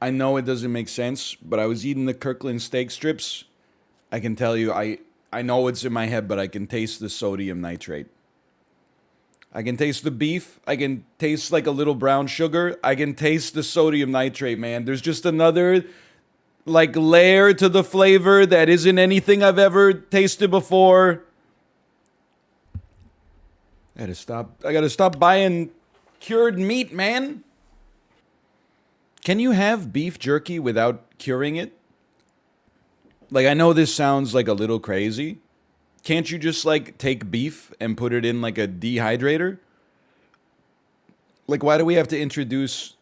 I know it doesn't make sense, but I was eating the Kirkland steak strips. I can tell you, I know it's in my head, but I can taste the sodium nitrate. I can taste the beef. I can taste like a little brown sugar. I can taste the sodium nitrate, man. There's just another like layer to the flavor that isn't anything I've ever tasted before. I gotta stop buying cured meat, man. Can you have beef jerky without curing it? Like, I know this sounds like a little crazy. Can't you just like take beef and put it in like a dehydrator? Like, why do we have to introduce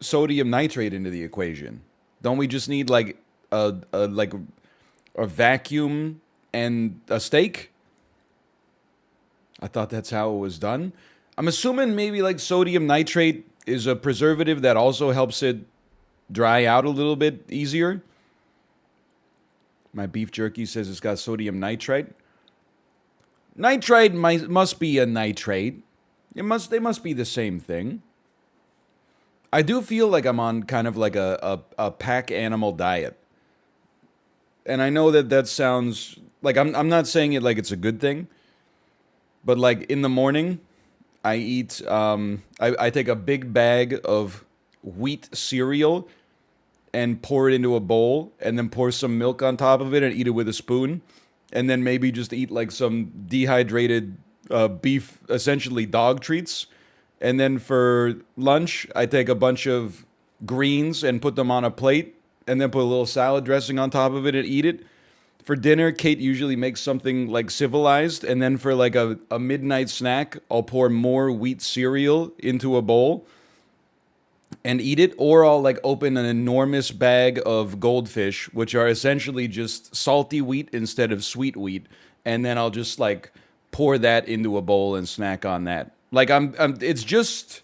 sodium nitrate into the equation? Don't we just need like a vacuum and a steak? I thought that's how it was done. I'm assuming maybe like sodium nitrate is a preservative that also helps it dry out a little bit easier. My beef jerky says it's got sodium nitrite. Nitrite must be a nitrate. They must be the same thing. I do feel like I'm on kind of like a pack animal diet. And I know that sounds like I'm not saying it like it's a good thing, but like in the morning, I eat I take a big bag of wheat cereal and pour it into a bowl and then pour some milk on top of it and eat it with a spoon. And then maybe just eat like some dehydrated beef, essentially dog treats. And then for lunch, I take a bunch of greens and put them on a plate and then put a little salad dressing on top of it and eat it. For dinner, Kate usually makes something like civilized. And then for like a midnight snack, I'll pour more wheat cereal into a bowl and eat it, or I'll like open an enormous bag of goldfish, which are essentially just salty wheat instead of sweet wheat, and then I'll just like pour that into a bowl and snack on that. Like it's just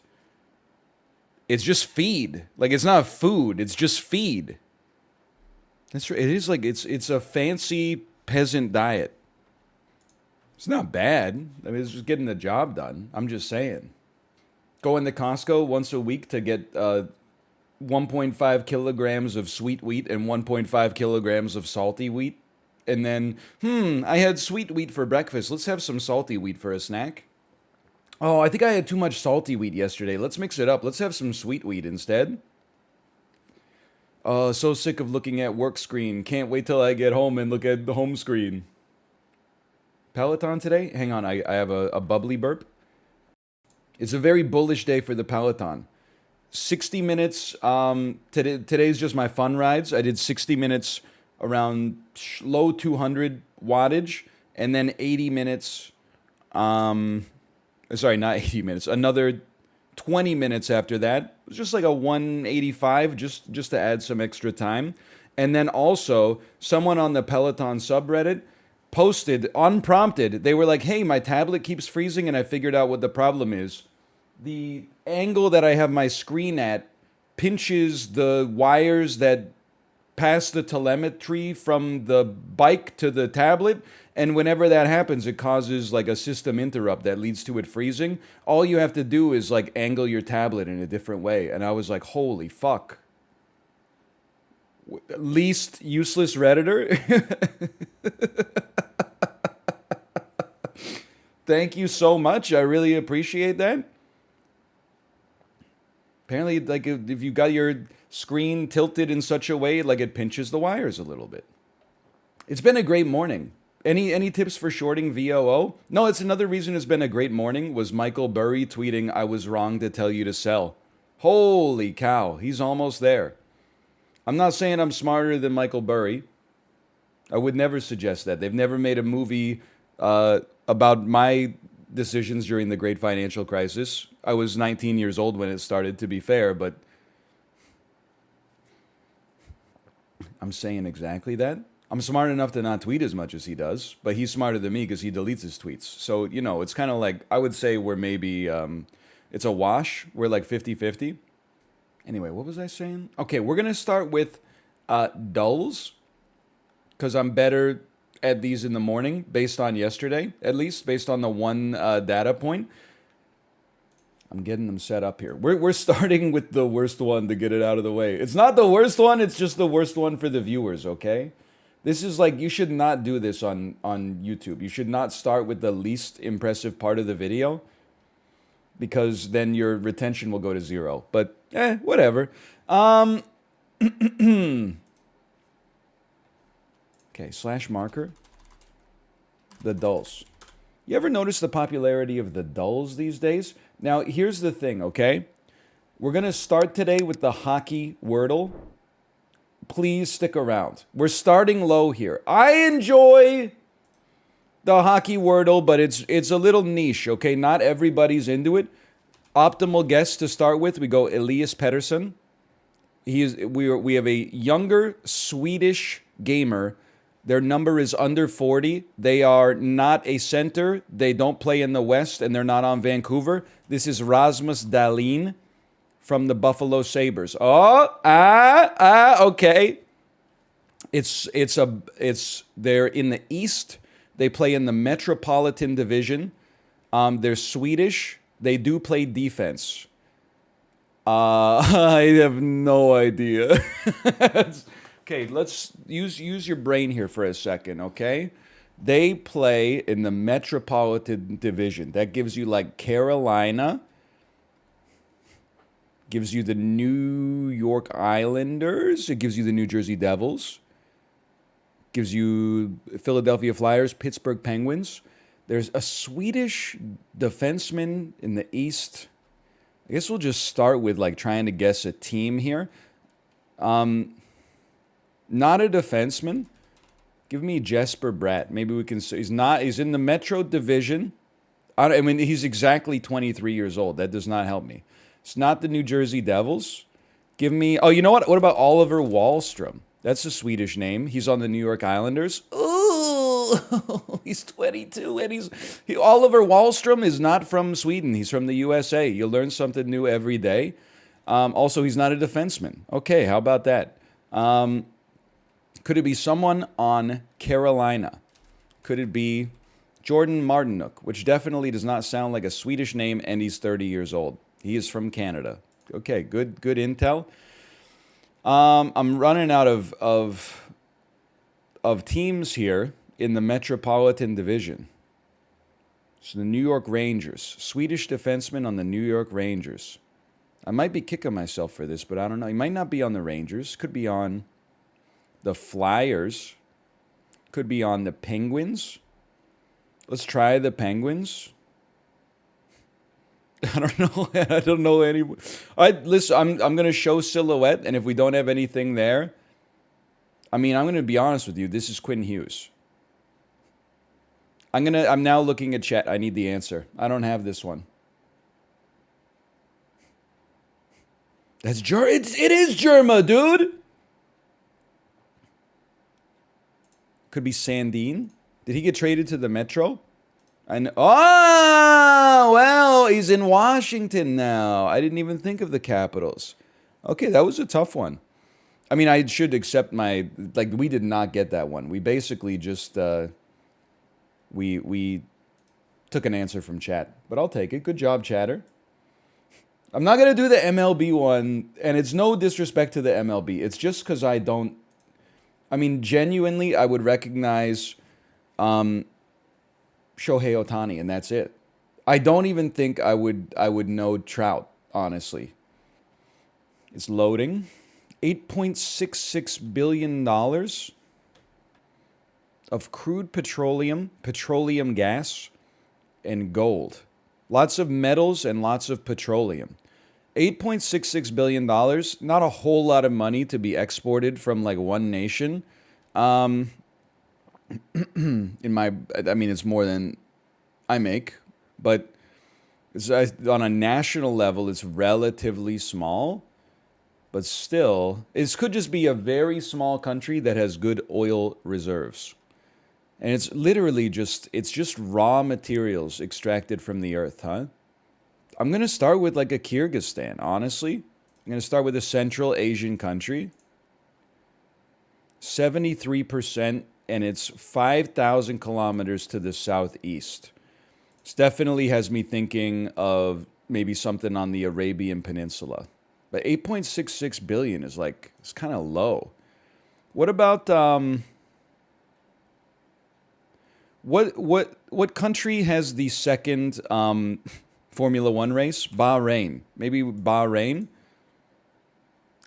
feed. Like it's not food, it's just feed. That's right. It is like it's a fancy peasant diet. It's not bad. I mean, it's just getting the job done. I'm just saying. Going to Costco once a week to get 1.5 kilograms of sweet wheat and 1.5 kilograms of salty wheat. And then, I had sweet wheat for breakfast. Let's have some salty wheat for a snack. Oh, I think I had too much salty wheat yesterday. Let's mix it up. Let's have some sweet wheat instead. So sick of looking at work screen. Can't wait till I get home and look at the home screen. Peloton today? Hang on, I have a bubbly burp. It's a very bullish day for the Peloton. 60 minutes. Today's just my fun rides. I did 60 minutes around low 200 wattage, and then 80 minutes. Sorry, not 80 minutes. Another 20 minutes after that. It was just like a 185, just to add some extra time. And then also, someone on the Peloton subreddit posted unprompted. They were like, "Hey, my tablet keeps freezing, and I figured out what the problem is. The angle that I have my screen at pinches the wires that pass the telemetry from the bike to the tablet, and whenever that happens, it causes like a system interrupt that leads to it freezing. All you have to do is like angle your tablet in a different way." And I was like, "Holy fuck." Least useless Redditor. Thank you so much. I really appreciate that. Apparently, like if you got your screen tilted in such a way, like it pinches the wires a little bit. It's been a great morning. Any tips for shorting VOO? No, it's another reason it's been a great morning was Michael Burry tweeting, "I was wrong to tell you to sell." Holy cow, he's almost there. I'm not saying I'm smarter than Michael Burry. I would never suggest that. They've never made a movie about my decisions during the great financial crisis. I was 19 years old when it started, to be fair, but I'm saying exactly that. I'm smart enough to not tweet as much as he does, but he's smarter than me because he deletes his tweets. So, it's kind of like, I would say we're maybe, it's a wash. We're like 50-50. Anyway, what was I saying? Okay, we're going to start with dulls because I'm better at these in the morning based on yesterday, at least based on the one data point. I'm getting them set up here. We're starting with the worst one to get it out of the way. It's not the worst one, it's just the worst one for the viewers, okay? This is like, you should not do this on YouTube. You should not start with the least impressive part of the video, because then your retention will go to 0. But, whatever. Okay, slash marker. The dulls. You ever notice the popularity of the dulls these days? Now, here's the thing, okay? We're going to start today with the hockey Wordle. Please stick around. We're starting low here. I enjoy the hockey Wordle, but it's a little niche, okay? Not everybody's into it. Optimal guess to start with, we go Elias Pettersson. We have a younger Swedish gamer. Their number is under 40. They are not a center. They don't play in the West, and they're not on Vancouver. This is Rasmus Dahlin from the Buffalo Sabres. Okay. They're in the East. They play in the Metropolitan Division. They're Swedish. They do play defense. I have no idea. Okay, let's use your brain here for a second, okay? They play in the Metropolitan Division. That gives you like Carolina, gives you the New York Islanders, it gives you the New Jersey Devils, gives you Philadelphia Flyers, Pittsburgh Penguins. There's a Swedish defenseman in the East. I guess we'll just start with like trying to guess a team here. Not a defenseman. Give me Jesper Bratt. Maybe we can say he's in the Metro Division. I mean, he's exactly 23 years old. That does not help me. It's not the New Jersey Devils. Give me, oh, you know what? What about Oliver Wahlstrom? That's a Swedish name. He's on the New York Islanders. Ooh, he's 22 and Oliver Wahlstrom is not from Sweden. He's from the USA. You learn something new every day. Also, he's not a defenseman. Okay, how about that? Could it be someone on Carolina? Could it be Jordan Martinook, which definitely does not sound like a Swedish name, and he's 30 years old. He is from Canada. Okay, good intel. I'm running out of teams here in the Metropolitan Division. So the New York Rangers. Swedish defenseman on the New York Rangers. I might be kicking myself for this, but I don't know. He might not be on the Rangers. Could be on the Flyers. Could be on the Penguins. Let's try the Penguins. I don't know. I don't know any. All right, listen, I'm going to show silhouette, and if we don't have anything there, I mean, I'm going to be honest with you. This is Quinn Hughes. I'm now looking at chat. I need the answer. I don't have this one. That's it is Germa, dude. Could be Sandin. Did he get traded to the Metro? Oh, well, he's in Washington now. I didn't even think of the Capitals. Okay, that was a tough one. I mean, I should accept we did not get that one. We basically just, we took an answer from chat. But I'll take it. Good job, chatter. I'm not going to do the MLB one, and it's no disrespect to the MLB. It's just because genuinely, I would recognize Shohei Ohtani, and that's it. I don't even think I would know Trout, honestly. It's loading. $8.66 billion of crude petroleum gas, and gold. Lots of metals and lots of petroleum. $8.66 billion, not a whole lot of money to be exported from like one nation. It's more than I make, but on a national level, it's relatively small. But still, it could just be a very small country that has good oil reserves. And it's literally just raw materials extracted from the earth, huh? I'm going to start with like a Kyrgyzstan, honestly. I'm going to start with a Central Asian country. 73%, and it's 5,000 kilometers to the southeast. This definitely has me thinking of maybe something on the Arabian Peninsula. But 8.66 billion is like, it's kind of low. What about what country has the second Formula One race? Bahrain. Maybe Bahrain.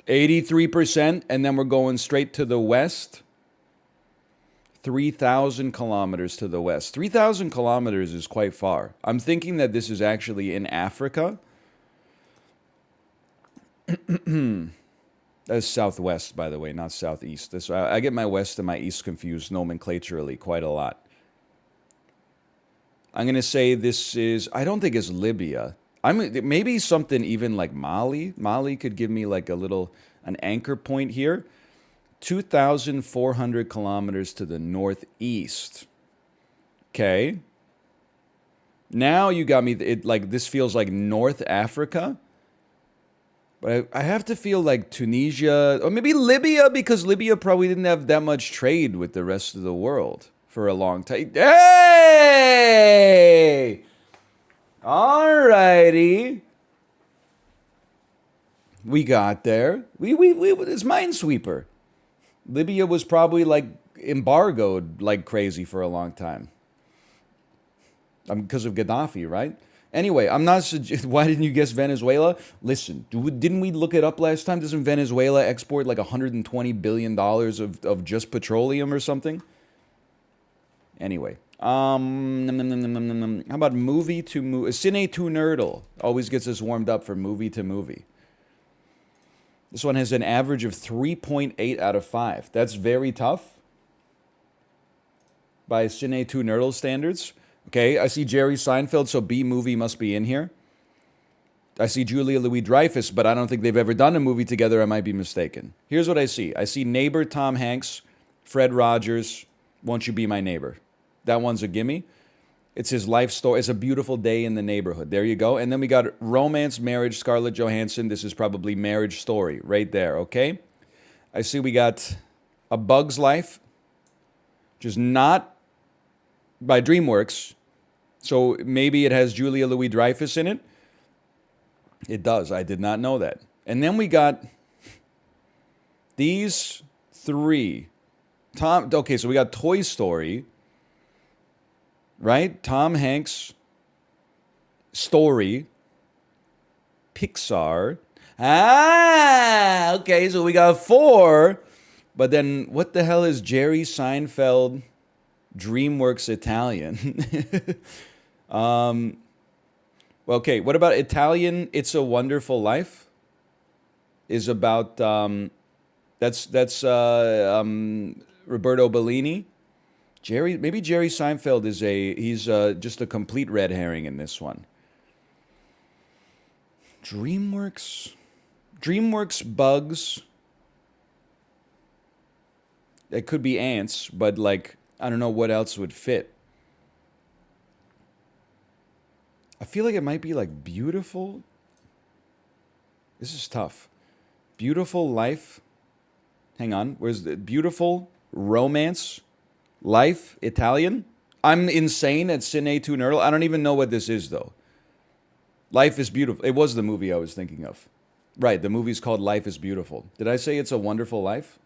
83%, and then we're going straight to the west. 3,000 kilometers to the west. 3,000 kilometers is quite far. I'm thinking that this is actually in Africa. That's southwest, by the way, not southeast. I get my west and my east confused nomenclaturally quite a lot. I'm going to say this is, I don't think it's Libya. Maybe something even like Mali. Mali could give me like an anchor point here. 2,400 kilometers to the northeast. Okay. Now you got me, this feels like North Africa. But I have to feel like Tunisia, or maybe Libya, because Libya probably didn't have that much trade with the rest of the world for a long time. Hey! Alrighty. We got there. It's Minesweeper. Libya was probably like embargoed like crazy for a long time. Because of Gaddafi, right? Anyway, I'm not. Why didn't you guess Venezuela? Listen, didn't we look it up last time? Doesn't Venezuela export like $120 billion of just petroleum or something? Anyway, how about movie to movie? Cine to Nerdle always gets us warmed up for movie to movie. This one has an average of 3.8 out of 5. That's very tough by Cine to Nerdle standards. Okay, I see Jerry Seinfeld, so B movie must be in here. I see Julia Louis-Dreyfus, but I don't think they've ever done a movie together. I might be mistaken. Here's what I see. I see Neighbor Tom Hanks, Fred Rogers, Won't You Be My Neighbor. That one's a gimme. It's his life story. It's a beautiful day in the neighborhood. There you go. And then we got Romance, Marriage, Scarlett Johansson. This is probably Marriage Story right there, okay? I see we got A Bug's Life, which is not by DreamWorks. So maybe it has Julia Louis-Dreyfus in it. It does. I did not know that. And then we got these three. Okay, so we got Toy Story, right? Tom Hanks, Story, Pixar. Okay, so we got 4. But then what the hell is Jerry Seinfeld, DreamWorks Italian? Okay, what about Italian It's a Wonderful Life? Is about, that's Roberto Bellini. Maybe Jerry Seinfeld he's just a complete red herring in this one. DreamWorks bugs. It could be ants, but like, I don't know what else would fit. I feel like it might be like Beautiful. This is tough. Beautiful Life. Hang on. Where's the Beautiful Romance Life Italian? I'm insane at Cine to Nerdle. I don't even know what this is though. Life is Beautiful. It was the movie I was thinking of. Right, the movie's called Life is Beautiful. Did I say It's a Wonderful Life?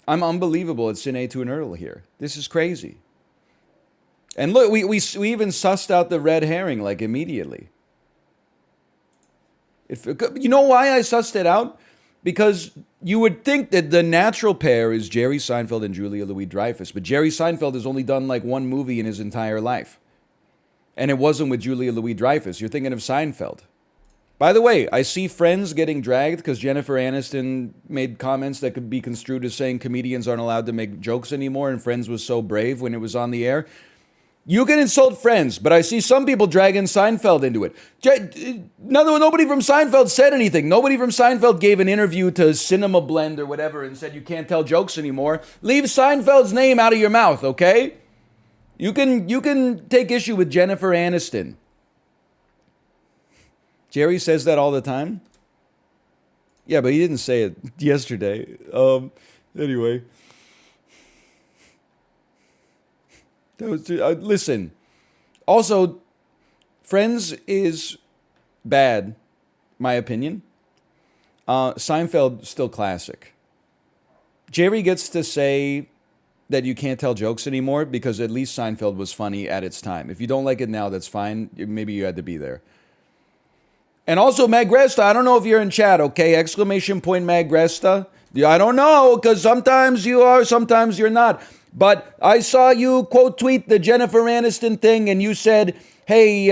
I'm unbelievable at Cine to Nerdle here. This is crazy. And look, we even sussed out the red herring like immediately. You know why I sussed it out? Because you would think that the natural pair is Jerry Seinfeld and Julia Louis-Dreyfus, but Jerry Seinfeld has only done like one movie in his entire life. And it wasn't with Julia Louis-Dreyfus. You're thinking of Seinfeld. By the way, I see Friends getting dragged because Jennifer Aniston made comments that could be construed as saying comedians aren't allowed to make jokes anymore, and Friends was so brave when it was on the air. You can insult Friends, but I see some people dragging Seinfeld into it. Nobody from Seinfeld said anything. Nobody from Seinfeld gave an interview to Cinema Blend or whatever and said you can't tell jokes anymore. Leave Seinfeld's name out of your mouth, okay? You can take issue with Jennifer Aniston. Jerry says that all the time. Yeah, but he didn't say it yesterday. Anyway. That was listen. Also, Friends is bad, my opinion. Seinfeld, still classic. Jerry gets to say that you can't tell jokes anymore because at least Seinfeld was funny at its time. If you don't like it now, that's fine. Maybe you had to be there. And also, Magresta, I don't know if you're in chat, okay? Exclamation point Magresta. Yeah, I don't know, because sometimes you are, sometimes you're not. But I saw you quote tweet the Jennifer Aniston thing, and you said, hey,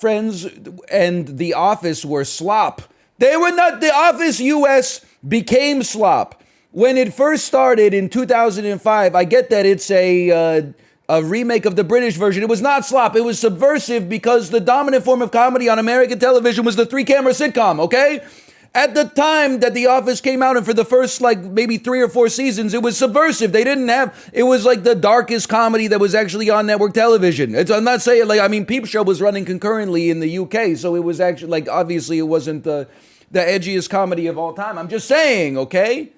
Friends and The Office were slop. They were not. The Office US became slop. When it first started in 2005, I get that it's a remake of the British version. It was not slop. It was subversive because the dominant form of comedy on American television was the 3-camera sitcom, okay? At the time that The Office came out, and for the first, like, maybe 3 or 4 seasons, it was subversive. They didn't have, it was like the darkest comedy that was actually on network television. I'm not saying, like, I mean, Peep Show was running concurrently in the UK, so it was actually, like, obviously it wasn't the edgiest comedy of all time. I'm just saying, okay?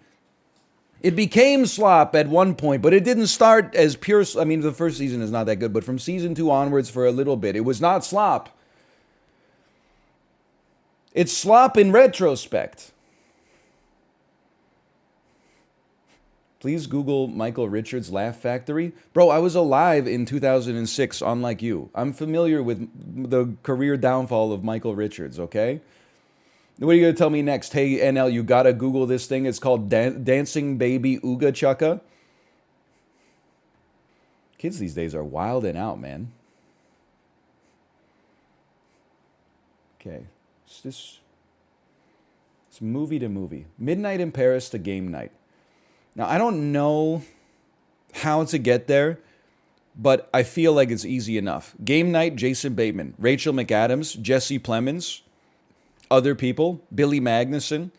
It became slop at one point, but it didn't start as pure. I mean, the first season is not that good, but from season 2 onwards for a little bit, it was not slop. It's slop in retrospect. Please Google Michael Richards' Laugh Factory. Bro, I was alive in 2006, unlike you. I'm familiar with the career downfall of Michael Richards, okay? What are you going to tell me next? Hey, NL, you got to Google this thing. It's called Dancing Baby Ooga Chucka. Kids these days are wild and out, man. Okay. It's movie to movie. Midnight in Paris to game night. Now, I don't know how to get there, but I feel like it's easy enough. Game night, Jason Bateman, Rachel McAdams, Jesse Plemons, other people, Billy Magnuson.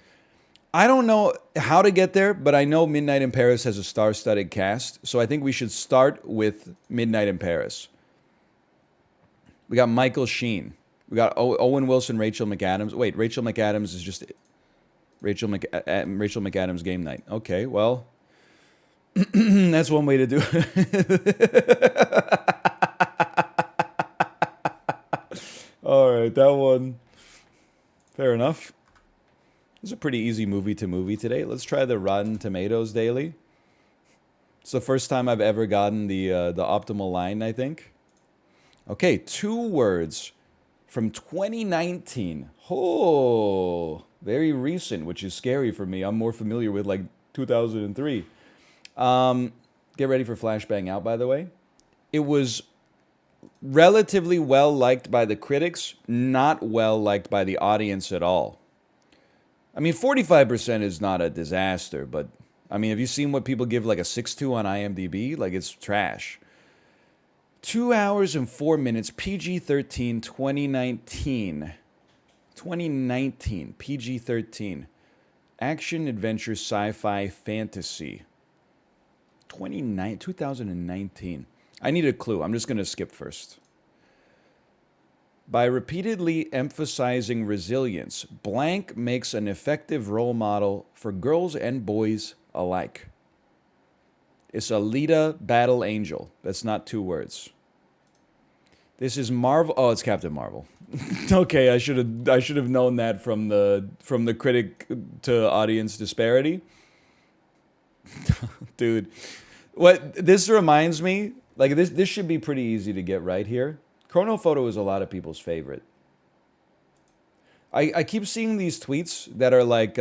I don't know how to get there, but I know Midnight in Paris has a star-studded cast, so I think we should start with Midnight in Paris. We got Michael Sheen. We got Owen Wilson, Rachel McAdams. Wait, Rachel McAdams is just Rachel McAdams game night. Okay, well, that's one way to do it. All right, that one. Fair enough. This is a pretty easy movie to movie today. Let's try the Rotten Tomatoes daily. It's the first time I've ever gotten the optimal line, I think. Okay, 2 words from 2019. Oh, very recent, which is scary for me. I'm more familiar with like 2003. Get ready for Flashbang Out, by the way. It was relatively well liked by the critics, not well liked by the audience at all. I mean, 45% is not a disaster, but I mean, have you seen what people give like a 6.2 on IMDb? Like, it's trash. 2 hours and 4 minutes, PG-13, 2019. 2019, PG-13. Action, adventure, sci-fi, fantasy. 2019. I need a clue. I'm just going to skip first. By repeatedly emphasizing resilience, blank makes an effective role model for girls and boys alike. It's Alita Battle Angel. That's not 2 words. This is Marvel. Oh, it's Captain Marvel. Okay, I should have known that from the critic to audience disparity. Dude, what this reminds me, like this should be pretty easy to get right here. ChronoPhoto is a lot of people's favorite. I keep seeing these tweets that are like,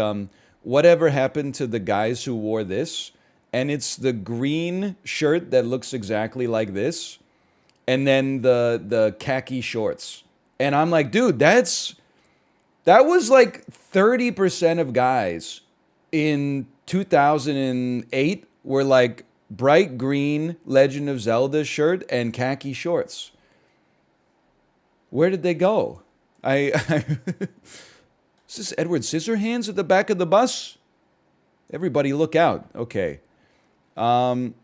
whatever happened to the guys who wore this? And it's the green shirt that looks exactly like this, and then the khaki shorts. And I'm like, dude, that was like 30% of guys in 2008 were like bright green Legend of Zelda shirt and khaki shorts. Where did they go? Is this Edward Scissorhands at the back of the bus? Everybody look out. Okay. I'm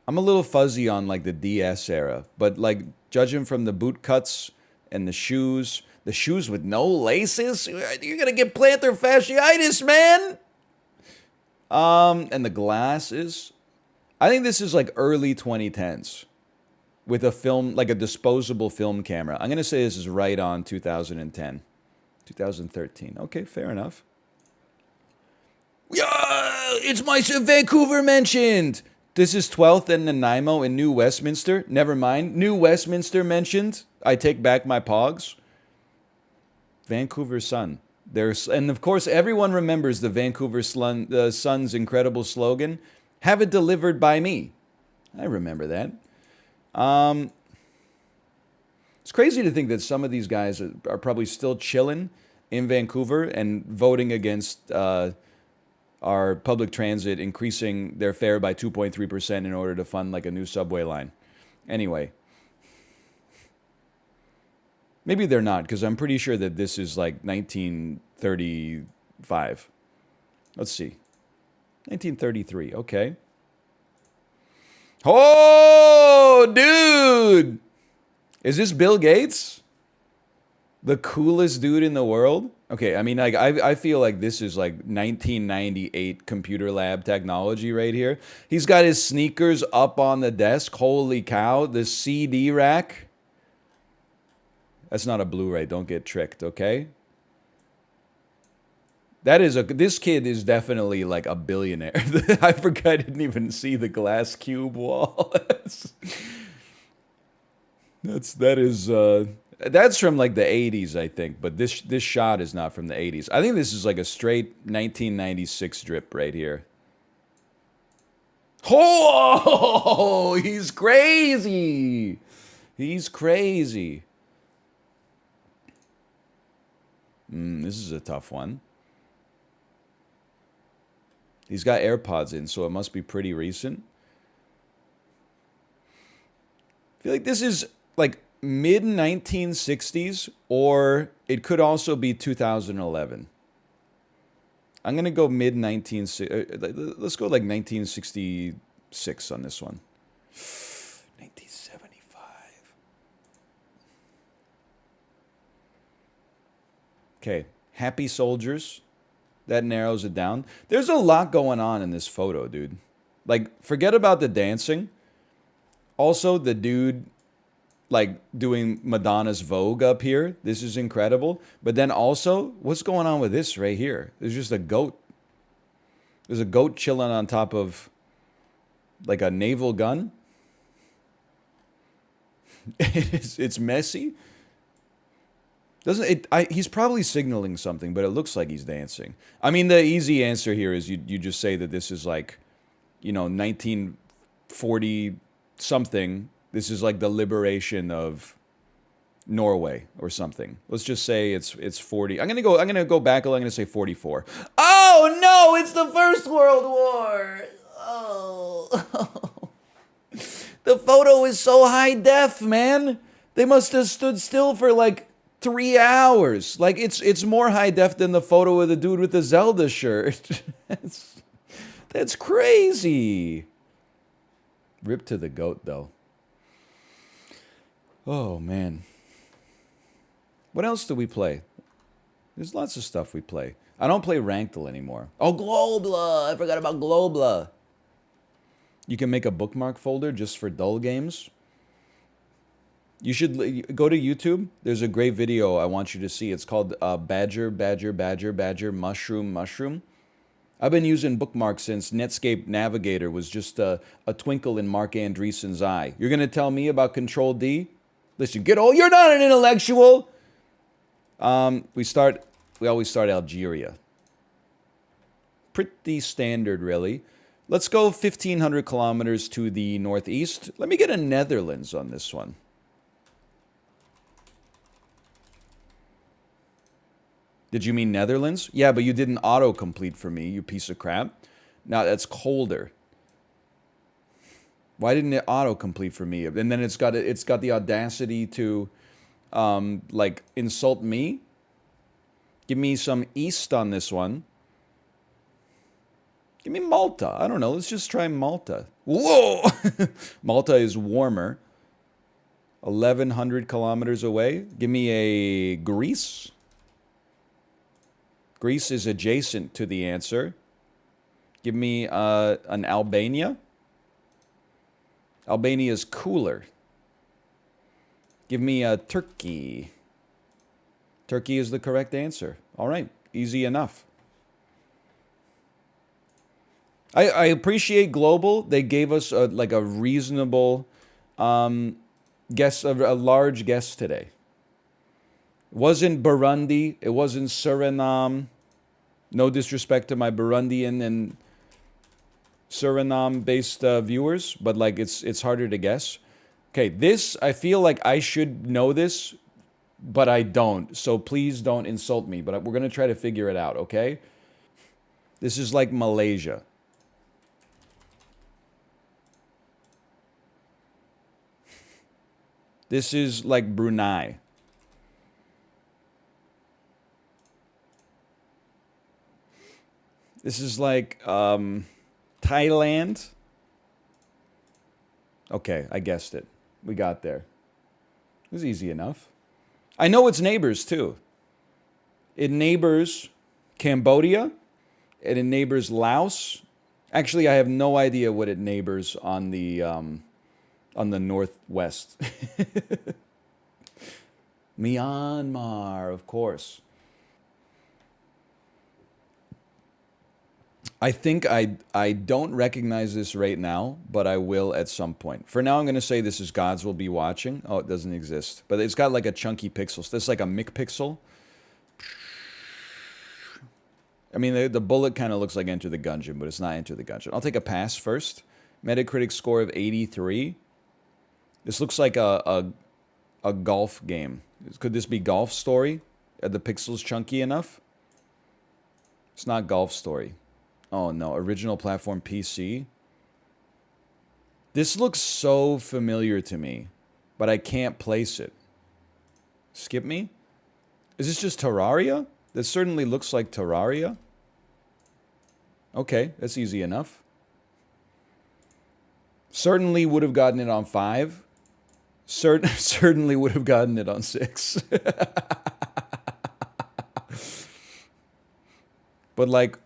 a little fuzzy on like the DS era, but like judging from the boot cuts and the shoes with no laces, you're gonna get plantar fasciitis, man. And the glasses. I think this is like early 2010s. with a film, like a disposable film camera. I'm going to say this is right on 2010. 2013. Okay, fair enough. Yeah, it's my Vancouver mentioned. This is 12th and Nanaimo in New Westminster. Never mind. New Westminster mentioned. I take back my pogs. Vancouver Sun. And of course, everyone remembers the Vancouver Sun's incredible slogan, "Have it delivered by me." I remember that. It's crazy to think that some of these guys are probably still chilling in Vancouver and voting against our public transit increasing their fare by 2.3% in order to fund like a new subway line. Anyway. Maybe they're not, because I'm pretty sure that this is like 1935. Let's see. 1933, okay. Oh, dude! Is this Bill Gates? The coolest dude in the world? Okay, I mean, like, I feel like this is like 1998 computer lab technology right here. He's got his sneakers up on the desk. Holy cow. The CD rack. That's not a Blu-ray. Don't get tricked, okay? This kid is definitely like a billionaire. I forgot I didn't even see the glass cube wall. That's from like the 80s, I think. But this shot is not from the 80s. I think this is like a straight 1996 drip right here. Oh, he's crazy. He's crazy. This is a tough one. He's got AirPods in, so it must be pretty recent. I feel like this is like mid-1960s, or it could also be 2011. I'm going to go mid-1960s. Let's go like 1966 on this one. 1975. Okay, Happy Soldiers. That narrows it down. There's a lot going on in this photo, dude. Like, forget about the dancing. Also, the dude, like, doing Madonna's Vogue up here. This is incredible. But then also, what's going on with this right here? There's just a goat. There's a goat chilling on top of, like, a naval gun. It's messy. He's probably signaling something, but it looks like he's dancing. I mean, the easy answer here is you just say that this is like, 1940 something. This is like the liberation of Norway or something. Let's just say it's 40. I'm gonna go back. I'm gonna say 44. Oh no! It's the First World War. Oh, the photo is so high def, man. They must have stood still for like 3 hours. Like, it's more high def than the photo of the dude with the Zelda shirt. That's crazy. Rip to the goat, though. Oh, man. What else do we play? There's lots of stuff we play. I don't play HERTL anymore. Oh, Globle! I forgot about Globle. You can make a bookmark folder just for dull games. You should go to YouTube. There's a great video I want you to see. It's called Badger, Mushroom. I've been using bookmarks since Netscape Navigator was just a twinkle in Mark Andreessen's eye. You're going to tell me about Control D? Listen, you're not an intellectual! We always start Algeria. Pretty standard, really. Let's go 1,500 kilometers to the northeast. Let me get a Netherlands on this one. Did you mean Netherlands? Yeah, but you didn't autocomplete for me, you piece of crap. Now that's colder. Why didn't it autocomplete for me? And then it's got the audacity to like insult me. Give me some east on this one. Give me Malta. I don't know. Let's just try Malta. Whoa! Malta is warmer. 1,100 kilometers away. Give me a Greece. Greece is adjacent to the answer. Give me an Albania. Albania is cooler. Give me a turkey. Turkey is the correct answer. All right, easy enough. I appreciate Globle. They gave us a reasonable guess, a large guess today. It wasn't Burundi. It wasn't Suriname. No disrespect to my Burundian and Suriname-based viewers, but like it's harder to guess. Okay, this, I feel like I should know this, but I don't. So please don't insult me, but we're going to try to figure it out, okay? This is like Malaysia. This is like Brunei. This is like Thailand. Okay, I guessed it. We got there. It was easy enough. I know its neighbors too. It neighbors Cambodia. It neighbors Laos. Actually, I have no idea what it neighbors on the northwest. Myanmar, of course. I think I don't recognize this right now, but I will at some point. For now, I'm going to say this is Gods Will Be Watching. Oh, it doesn't exist. But it's got like a chunky pixel. So this is like a McPixel. I mean, the bullet kind of looks like Enter the Gungeon, but it's not Enter the Gungeon. I'll take a pass first. Metacritic score of 83. This looks like a golf game. Could this be Golf Story? Are the pixels chunky enough? It's not Golf Story. Oh no, original platform PC. This looks so familiar to me, but I can't place it. Skip me? Is this just Terraria? This certainly looks like Terraria. Okay, that's easy enough. Certainly would have gotten it on 5. Certainly would have gotten it on 6. But like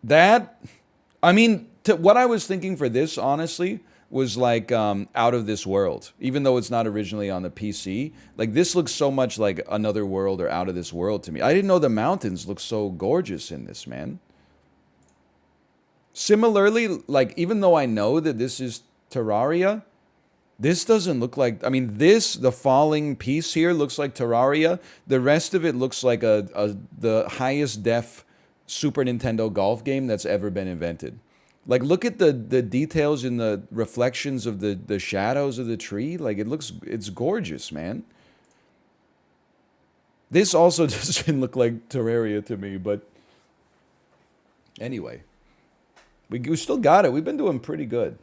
that, I mean, what I was thinking for this, honestly, was like Out of This World. Even though it's not originally on the PC, like this looks so much like Another World or Out of This World to me. I didn't know the mountains look so gorgeous in this, man. Similarly, like even though I know that this is Terraria, this doesn't look like, I mean, the falling piece here looks like Terraria. The rest of it looks like the highest def Super Nintendo golf game that's ever been invented. Like, look at the details in the reflections of the shadows of the tree. Like, it's gorgeous, man. This also doesn't look like Terraria to me, but anyway. We still got it. We've been doing pretty good.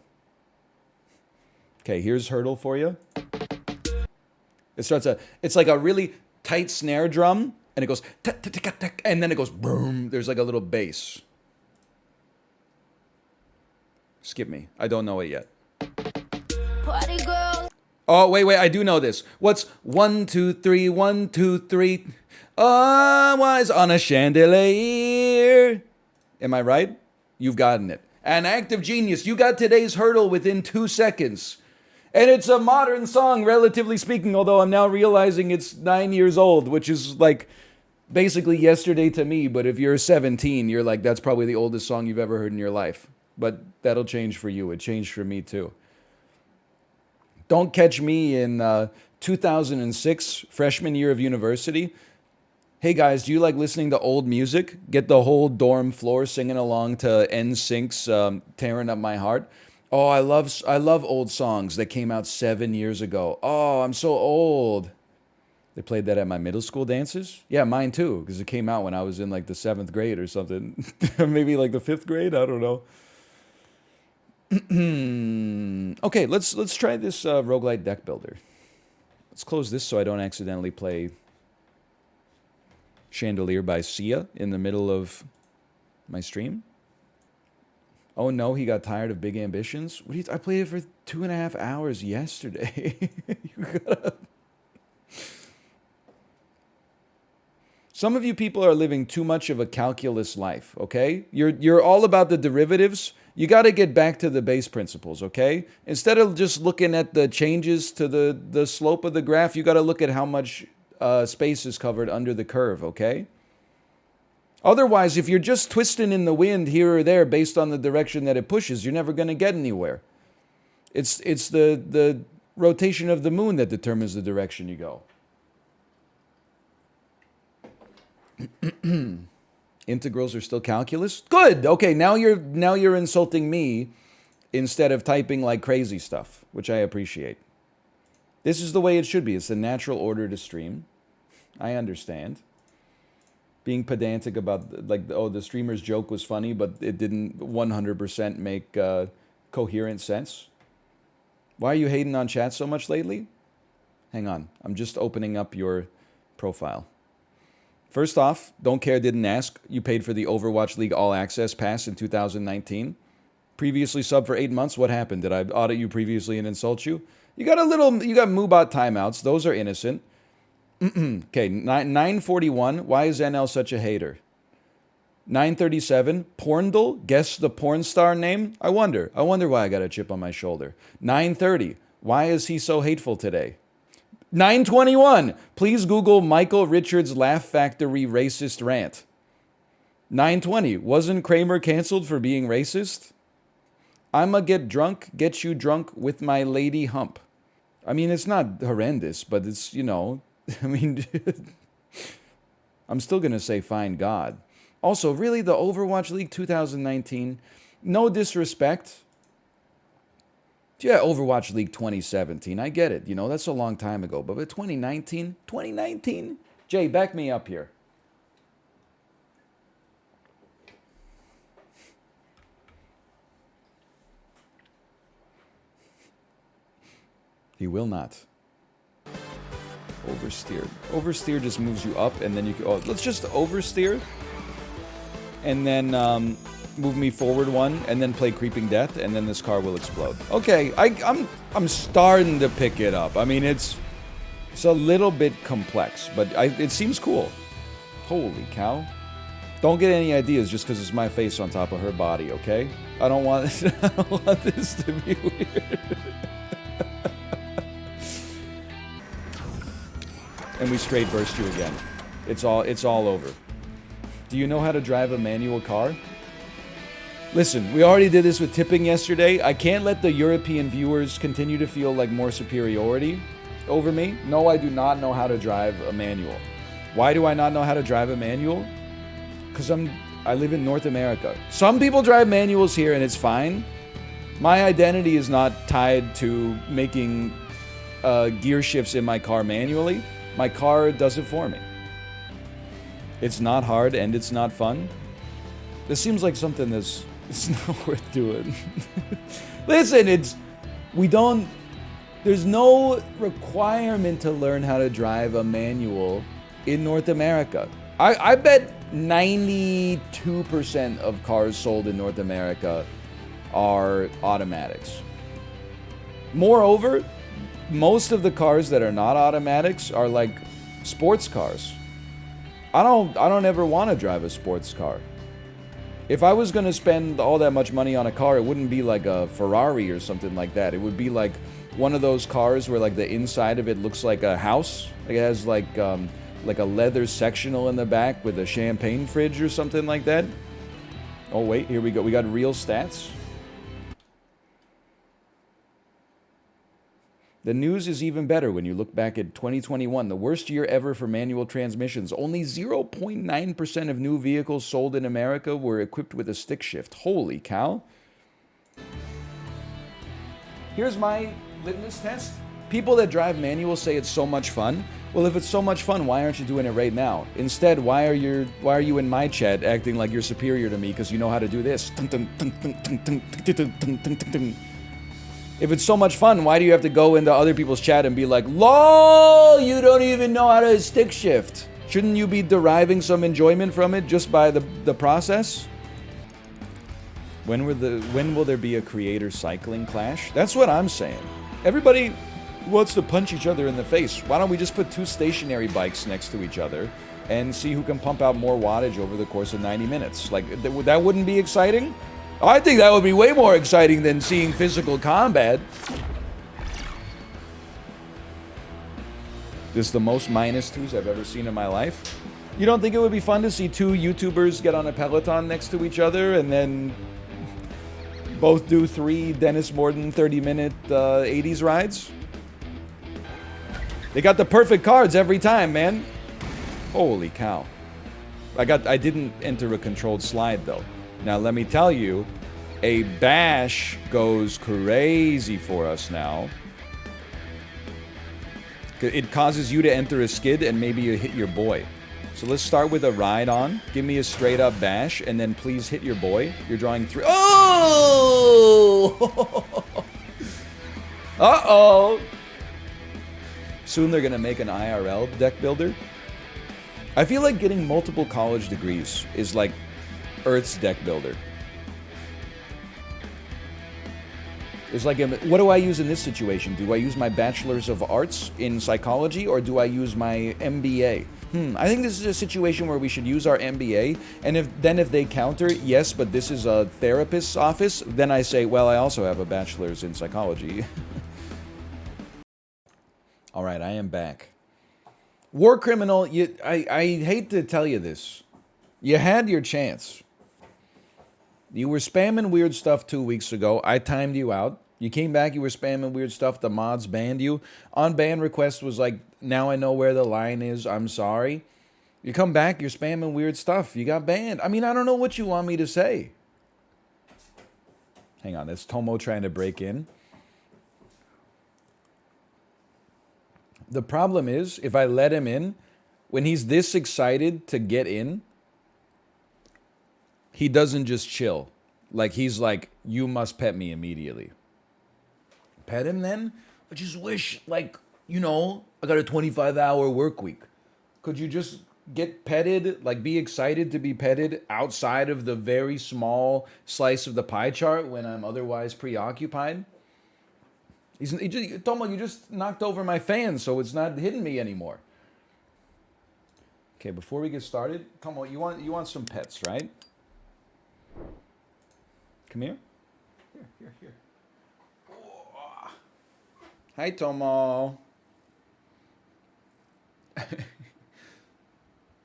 Okay, here's Heardle for you. It's like a really tight snare drum, and it goes, and then it goes, boom. There's like a little bass. Skip me. I don't know it yet. Party girl. Oh, wait, I do know this. What's 1, 2, 3, 1, 2, 3? I was on a chandelier. Am I right? You've gotten it. An act of genius. You got today's Heardle within 2 seconds. And it's a modern song, relatively speaking, although I'm now realizing it's 9 years old, which is like basically yesterday to me. But if you're 17, you're like, that's probably the oldest song you've ever heard in your life. But that'll change for you. It changed for me too. Don't catch me in 2006, freshman year of university. Hey guys, do you like listening to old music? Get the whole dorm floor singing along to NSYNC's Tearing Up My Heart. Oh, I love old songs that came out 7 years ago. Oh, I'm so old. They played that at my middle school dances? Yeah, mine too, because it came out when I was in like the 7th grade or something. Maybe like the 5th grade, I don't know. Okay, let's try this roguelite deck builder. Let's close this so I don't accidentally play Chandelier by Sia in the middle of my stream. Oh no, he got tired of Big Ambitions. I played it for 2.5 hours yesterday. Some of you people are living too much of a calculus life, okay? You're all about the derivatives, You got to get back to the base principles, okay? Instead of just looking at the changes to the slope of the graph, you got to look at how much space is covered under the curve, okay? Otherwise, if you're just twisting in the wind here or there based on the direction that it pushes, you're never going to get anywhere. It's the rotation of the moon that determines the direction you go. Integrals are still calculus? Good. Okay, now you're insulting me instead of typing like crazy stuff, which I appreciate. This is the way it should be. It's the natural order to stream. I understand. Being pedantic about, like, oh, the streamer's joke was funny, but it didn't 100% make coherent sense. Why are you hating on chat so much lately? Hang on. I'm just opening up your profile. First off, don't care, didn't ask. You paid for the Overwatch League All Access Pass in 2019. Previously subbed for 8 months. What happened? Did I audit you previously and insult you? You got Moobot timeouts. Those are innocent. Okay, 941. Why is NL such a hater? 937. Porndle. Guess the porn star name? I wonder why I got a chip on my shoulder. 930. Why is he so hateful today? 921. Please Google Michael Richards Laugh Factory racist rant. 920. Wasn't Kramer canceled for being racist? I'ma get you drunk with my lady hump. I mean, it's not horrendous, but it's, you know, I mean, I'm still going to say fine God. Also, really, the Overwatch League 2019, no disrespect. Yeah, Overwatch League 2017, I get it. You know, that's a long time ago. But 2019? Jay, back me up here. He will not. Oversteer. Oversteer just moves you up, and then you can... Oh, let's just oversteer. And then move me forward one, and then play Creeping Death, and then this car will explode. Okay, I'm starting to pick it up. I mean, it's a little bit complex, but it seems cool. Holy cow. Don't get any ideas just because it's my face on top of her body, okay? I don't want this to be weird. And we straight burst you again. It's all over. Do you know how to drive a manual car? Listen, we already did this with tipping yesterday. I can't let the European viewers continue to feel like more superiority over me. No, I do not know how to drive a manual. Why do I not know how to drive a manual? Because I live in North America. Some people drive manuals here and it's fine. My identity is not tied to making gear shifts in my car manually. My car does it for me. It's not hard and it's not fun. This seems like something it's not worth doing. Listen, there's no requirement to learn how to drive a manual in North America. I bet 92% of cars sold in North America are automatics. Moreover, most of the cars that are not automatics are like sports cars. I don't ever want to drive a sports car. If I was going to spend all that much money on a car, it wouldn't be like a Ferrari or something like that. It would be like one of those cars where like the inside of it looks like a house. Like it has like a leather sectional in the back with a champagne fridge or something like that. Oh wait, here we go. We got real stats. The news is even better when you look back at 2021, the worst year ever for manual transmissions. Only 0.9% of new vehicles sold in America were equipped with a stick shift. Holy cow. Here's my litmus test. People that drive manual say it's so much fun. Well, if it's so much fun, why aren't you doing it right now? Instead, why are you in my chat acting like you're superior to me because you know how to do this? If it's so much fun, why do you have to go into other people's chat and be like, LOL, you don't even know how to stick shift? Shouldn't you be deriving some enjoyment from it just by the process? When will there be a creator cycling clash? That's what I'm saying. Everybody wants to punch each other in the face. Why don't we just put two stationary bikes next to each other and see who can pump out more wattage over the course of 90 minutes? Like, that wouldn't be exciting? I think that would be way more exciting than seeing physical combat. This is the most -2s I've ever seen in my life. You don't think it would be fun to see two YouTubers get on a Peloton next to each other and then both do 3 Dennis Morden 30-minute 80s rides? They got the perfect cards every time, man. Holy cow. I didn't enter a controlled slide though. Now let me tell you, a bash goes crazy for us now. It causes you to enter a skid and maybe you hit your boy. So let's start with a ride on. Give me a straight up bash and then please hit your boy. You're drawing 3. Oh! Uh-oh! Soon they're gonna make an IRL deck builder. I feel like getting multiple college degrees is like Earth's deck builder. It's like, what do I use in this situation? Do I use my Bachelor's of Arts in psychology or do I use my MBA? I think this is a situation where we should use our MBA, and if they counter, yes, but this is a therapist's office, then I say, well, I also have a Bachelor's in psychology. All right, I am back. War criminal, I hate to tell you this. You had your chance. You were spamming weird stuff 2 weeks ago. I timed you out. You came back, you were spamming weird stuff. The mods banned you. On ban request was like, now I know where the line is. I'm sorry. You come back, you're spamming weird stuff. You got banned. I mean, I don't know what you want me to say. Hang on, that's Tomo trying to break in. The problem is, if I let him in, when he's this excited to get in, he doesn't just chill. Like, he's like, you must pet me immediately. Pet him then? I just wish, like, you know, I got a 25-hour work week. Could you just get petted, like be excited to be petted outside of the very small slice of the pie chart when I'm otherwise preoccupied? Tomo, you just knocked over my fan, so it's not hitting me anymore. Okay, before we get started, Tomo, you want some pets, right? Come here. Here. Oh. Hi, Tomo.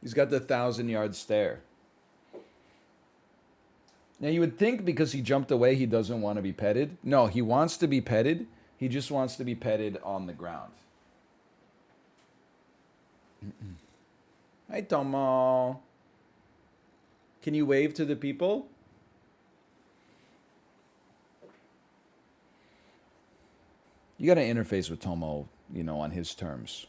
He's got the 1,000-yard stare. Now, you would think because he jumped away, he doesn't want to be petted. No, he wants to be petted. He just wants to be petted on the ground. Hi, Tomo. Can you wave to the people? You got to interface with Tomo, you know, on his terms.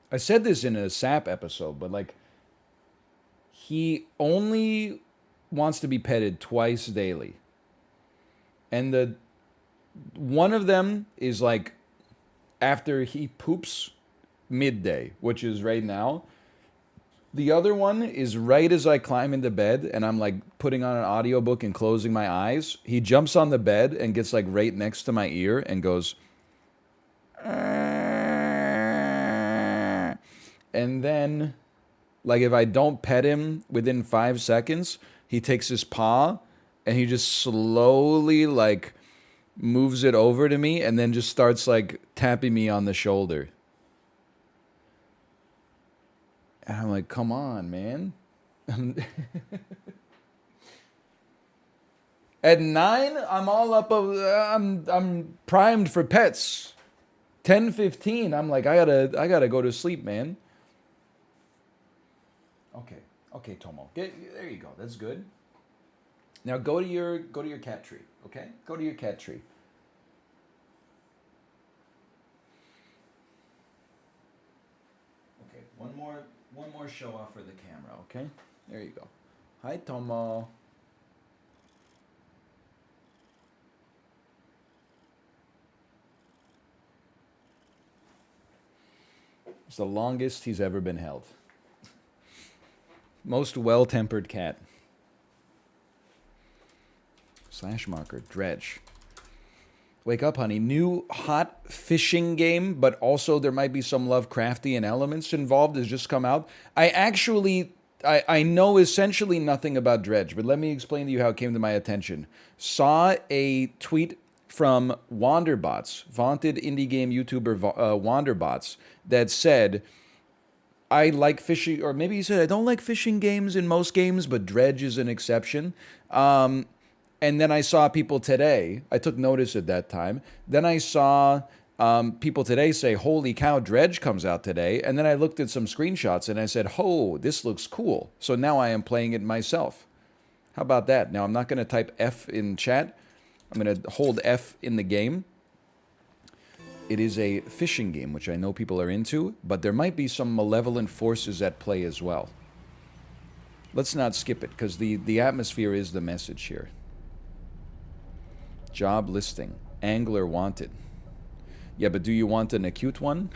I said this in a SAP episode, but like, he only wants to be petted twice daily. And one of them is like after he poops midday, which is right now. The other one is right as I climb into bed and I'm like putting on an audiobook and closing my eyes. He jumps on the bed and gets like right next to my ear and goes, and then, like, if I don't pet him within 5 seconds, he takes his paw and he just slowly, like, moves it over to me and then just starts, like, tapping me on the shoulder. And I'm like, come on, man. At 9, I'm all up. I'm primed for pets. 10:15, I'm like, I gotta go to sleep, man. Okay, Tomo. There you go. That's good. Now go to your cat tree. Okay, go to your cat tree. Okay, one more show off for the camera. Okay, there you go. Hi, Tomo. It's the longest he's ever been held. Most well-tempered cat. /marker, Dredge. Wake up, honey. New hot fishing game, but also there might be some Lovecraftian elements involved has just come out. I actually I know essentially nothing about Dredge, but let me explain to you how it came to my attention. Saw a tweet from Wanderbots, vaunted indie game YouTuber Wanderbots, that said, I like fishing, or maybe he said, I don't like fishing games in most games, but Dredge is an exception. And then I saw people today, I took notice at that time, then I saw people today say, holy cow, Dredge comes out today. And then I looked at some screenshots and I said, oh, this looks cool. So now I am playing it myself. How about that? Now I'm not going to type F in chat. I'm going to hold F in the game. It is a fishing game, which I know people are into, but there might be some malevolent forces at play as well. Let's not skip it, because the atmosphere is the message here. Job listing. Angler wanted. Yeah, but do you want an acute one?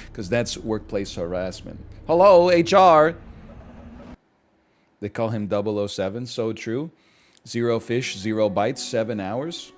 Because that's workplace harassment. Hello, HR! They call him 007, so true. 0 fish, 0 bites, 7 hours.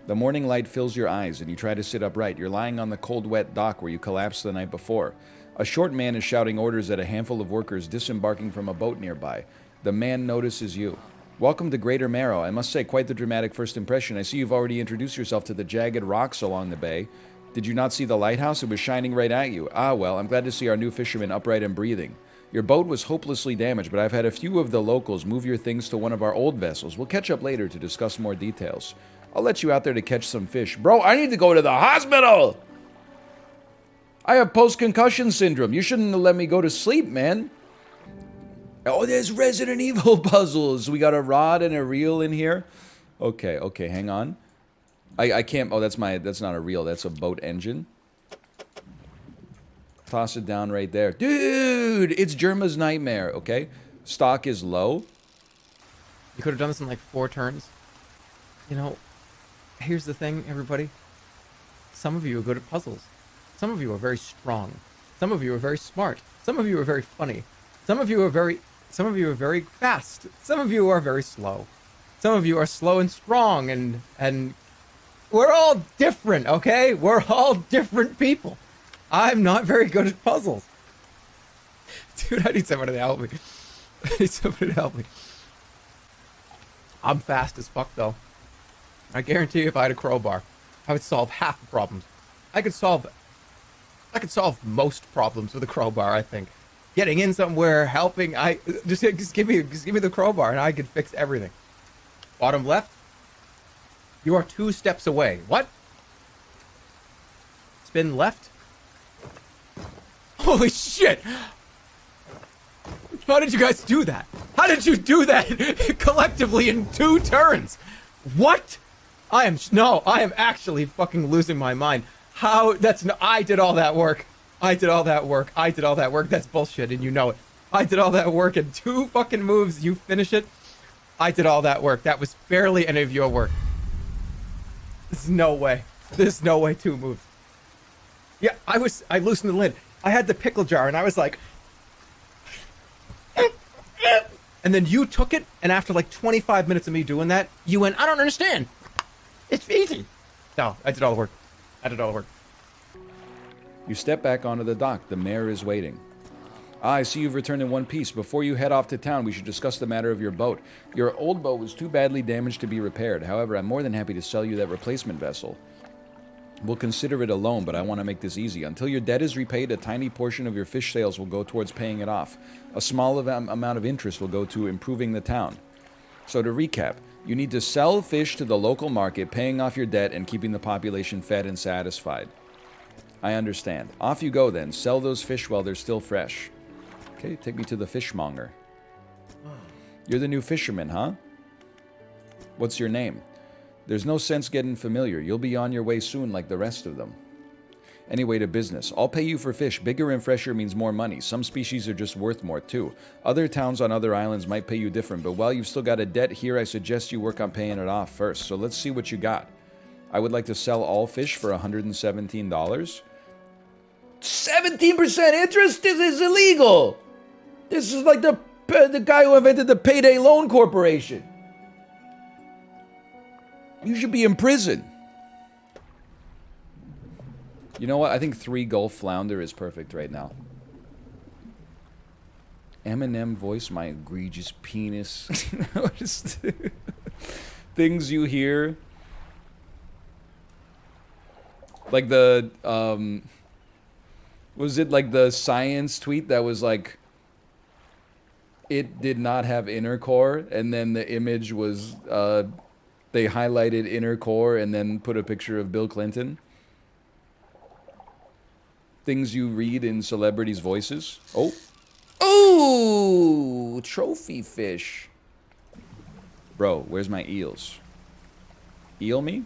The morning light fills your eyes and you try to sit upright. You're lying on the cold, wet dock where you collapsed the night before. A short man is shouting orders at a handful of workers disembarking from a boat nearby. The man notices you. Welcome to Greater Marrow. I must say, quite the dramatic first impression. I see you've already introduced yourself to the jagged rocks along the bay. Did you not see the lighthouse? It was shining right at you. Ah, well, I'm glad to see our new fisherman upright and breathing. Your boat was hopelessly damaged, but I've had a few of the locals move your things to one of our old vessels. We'll catch up later to discuss more details. I'll let you out there to catch some fish. Bro, I need to go to the hospital! I have post-concussion syndrome. You shouldn't have let me go to sleep, man. Oh, there's Resident Evil puzzles. We got a rod and a reel in here. Okay, hang on. I can't... Oh, that's not a reel. That's a boat engine. Toss it down right there. Dude, it's Germa's nightmare, okay? Stock is low. You could have done this in like 4 turns. You know, here's the thing, everybody. Some of you are good at puzzles. Some of you are very strong. Some of you are very smart. Some of you are very funny. Some of you are very fast. Some of you are very slow. Some of you are slow and strong, and we're all different, okay? We're all different people. I'm not very good at puzzles. Dude, I need somebody to help me. I need somebody to help me. I'm fast as fuck, though. I guarantee you if I had a crowbar, I would solve half the problems. I could solve most problems with a crowbar, I think. Getting in somewhere, helping, just give me the crowbar and I could fix everything. Bottom left. You are 2 steps away. What? Spin left. Holy shit! How did you guys do that? How did you do that collectively in 2 turns? What? I am actually fucking losing my mind. How? I did all that work. I did all that work. That's bullshit, and you know it. I did all that work in 2 fucking moves. You finish it. I did all that work. That was barely any of your work. There's no way. 2 moves. Yeah, I loosened the lid. I had the pickle jar, and I was like... And then you took it, and after like 25 minutes of me doing that, you went, I don't understand. It's easy. No, I did all the work. You step back onto the dock. The mayor is waiting. I see you've returned in one piece. Before you head off to town, we should discuss the matter of your boat. Your old boat was too badly damaged to be repaired. However, I'm more than happy to sell you that replacement vessel. We'll consider it a loan, but I want to make this easy. Until your debt is repaid, a tiny portion of your fish sales will go towards paying it off. A small amount of interest will go to improving the town. So to recap, you need to sell fish to the local market, paying off your debt and keeping the population fed and satisfied. I understand. Off you go then. Sell those fish while they're still fresh. Okay, take me to the fishmonger. You're the new fisherman, huh? What's your name? There's no sense getting familiar. You'll be on your way soon like the rest of them. Anyway, to business. I'll pay you for fish. Bigger and fresher means more money. Some species are just worth more, too. Other towns on other islands might pay you different, but while you've still got a debt here, I suggest you work on paying it off first. So let's see what you got. I would like to sell all fish for $117. 17% interest? This is illegal! This is like the guy who invented the Payday Loan Corporation. You should be in prison. You know what? I think 3 Gulf Flounder is perfect right now. Eminem voice, my egregious penis. Just things you hear. Like the, was it like the science tweet that was like, it did not have inner core, and then the image was, they highlighted inner core and then put a picture of Bill Clinton? Things you read in celebrities' voices. Oh. Oh! Trophy fish. Bro, where's my eels? Eel me?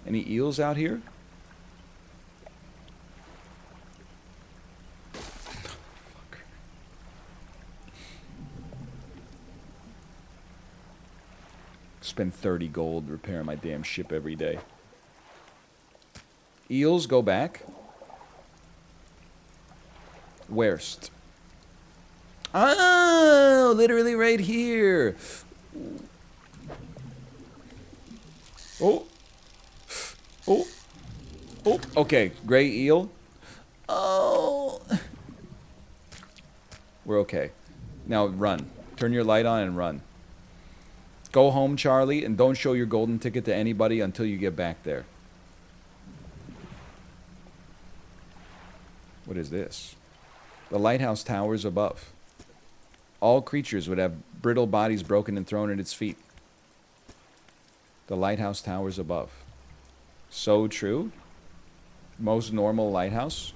Any eels out here? Spend 30 gold repairing my damn ship every day. Eels, go back. Worst. Oh, literally right here. Oh. Oh. Oh. Okay, gray eel. Oh. We're okay. Now run. Turn your light on and run. Go home, Charlie, and don't show your golden ticket to anybody until you get back there. What is this? The lighthouse towers above. All creatures would have brittle bodies broken and thrown at its feet. The lighthouse towers above. So true. Most normal lighthouse.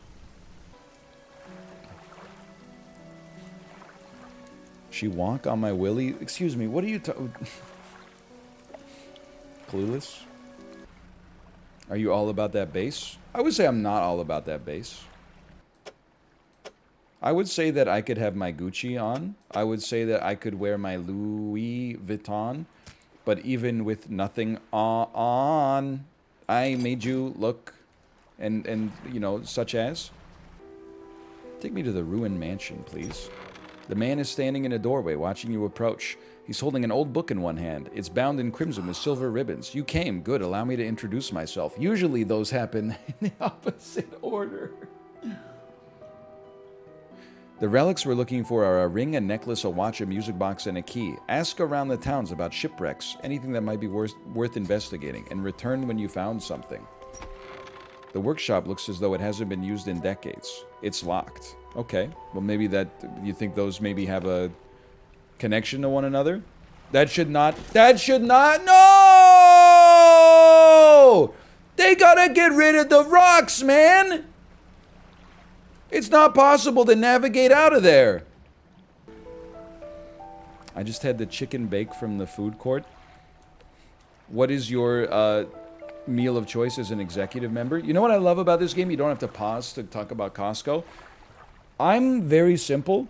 She walk on my willy? Excuse me, what are you Clueless? Are you all about that bass? I would say I'm not all about that bass. I would say that I could have my Gucci on. I would say that I could wear my Louis Vuitton. But even with nothing on, I made you look and you know, such as. Take me to the ruined mansion, please. The man is standing in a doorway watching you approach. He's holding an old book in one hand. It's bound in crimson with silver ribbons. You came. Good. Allow me to introduce myself. Usually those happen in the opposite order. The relics we're looking for are a ring, a necklace, a watch, a music box, and a key. Ask around the towns about shipwrecks, anything that might be worth investigating, and return when you found something. The workshop looks as though it hasn't been used in decades. It's locked. Okay, well maybe that, you think those maybe have a connection to one another? That should not, no! They gotta get rid of the rocks, man! It's not possible to navigate out of there. I just had the chicken bake from the food court. What is your meal of choice as an executive member? You know what I love about this game? You don't have to pause to talk about Costco. I'm very simple.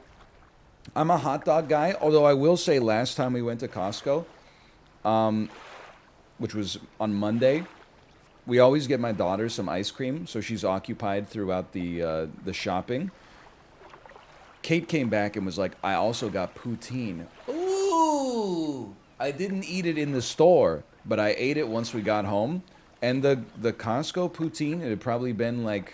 I'm a hot dog guy, although I will say last time we went to Costco, which was on Monday, we always get my daughter some ice cream, so she's occupied throughout the shopping. Kate came back and was like, I also got poutine. Ooh! I didn't eat it in the store, but I ate it once we got home. And the Costco poutine, it had probably been like,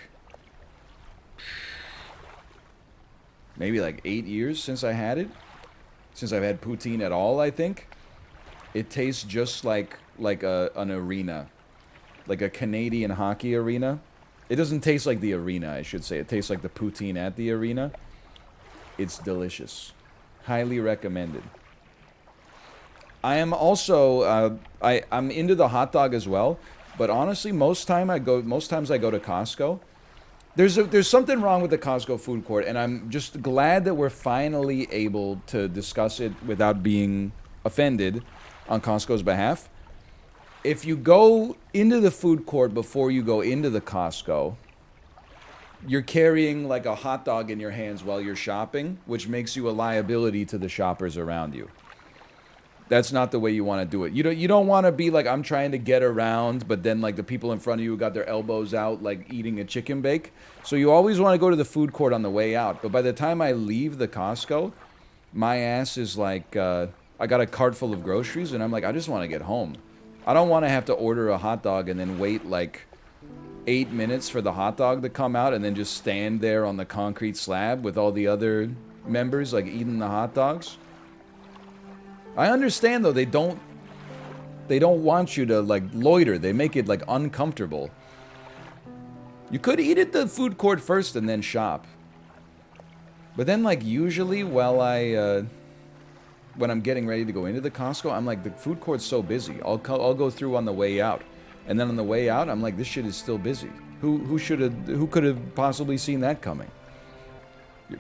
maybe like 8 years since I had it. Since I've had poutine at all, I think. It tastes just like an arena. Like a Canadian hockey arena. It doesn't taste like the arena, I should say. It tastes like the poutine at the arena. It's delicious. Highly recommended. I am also, I'm into the hot dog as well. But honestly, most times I go to Costco. There's something wrong with the Costco food court, and I'm just glad that we're finally able to discuss it without being offended on Costco's behalf. If you go into the food court before you go into the Costco, you're carrying like a hot dog in your hands while you're shopping, which makes you a liability to the shoppers around you. That's not the way you want to do it. You don't want to be like, I'm trying to get around, but then like the people in front of you got their elbows out like eating a chicken bake. So you always want to go to the food court on the way out. But by the time I leave the Costco, my ass is like, I got a cart full of groceries and I'm like, I just want to get home. I don't want to have to order a hot dog and then wait like 8 minutes for the hot dog to come out and then just stand there on the concrete slab with all the other members, like, eating the hot dogs. I understand, though, they don't want you to, like, loiter. They make it, like, uncomfortable. You could eat at the food court first and then shop. But then, like, usually while when I'm getting ready to go into the Costco, I'm like, the food court's so busy. I'll go through on the way out. And then on the way out, I'm like, this shit is still busy. Who could have possibly seen that coming?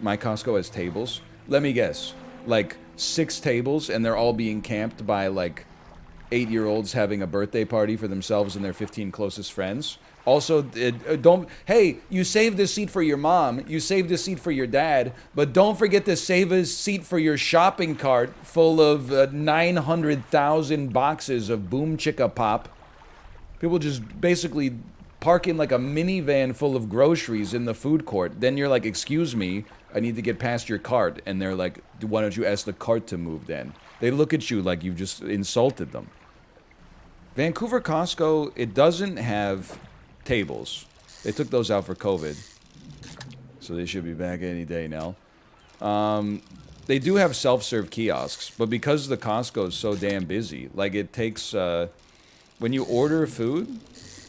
My Costco has tables. Let me guess. Like, 6 tables, and they're all being camped by, like, 8-year-olds having a birthday party for themselves and their 15 closest friends. Also, hey, you saved this seat for your mom, you saved this seat for your dad, but don't forget to save a seat for your shopping cart full of 900,000 boxes of Boom Chicka Pop. People just basically park in like a minivan full of groceries in the food court. Then you're like, excuse me, I need to get past your cart. And they're like, why don't you ask the cart to move then? They look at you like you've just insulted them. Vancouver Costco, it doesn't have tables. They took those out for COVID. So they should be back any day now. They do have self-serve kiosks, but because the Costco is so damn busy, like it takes, when you order food,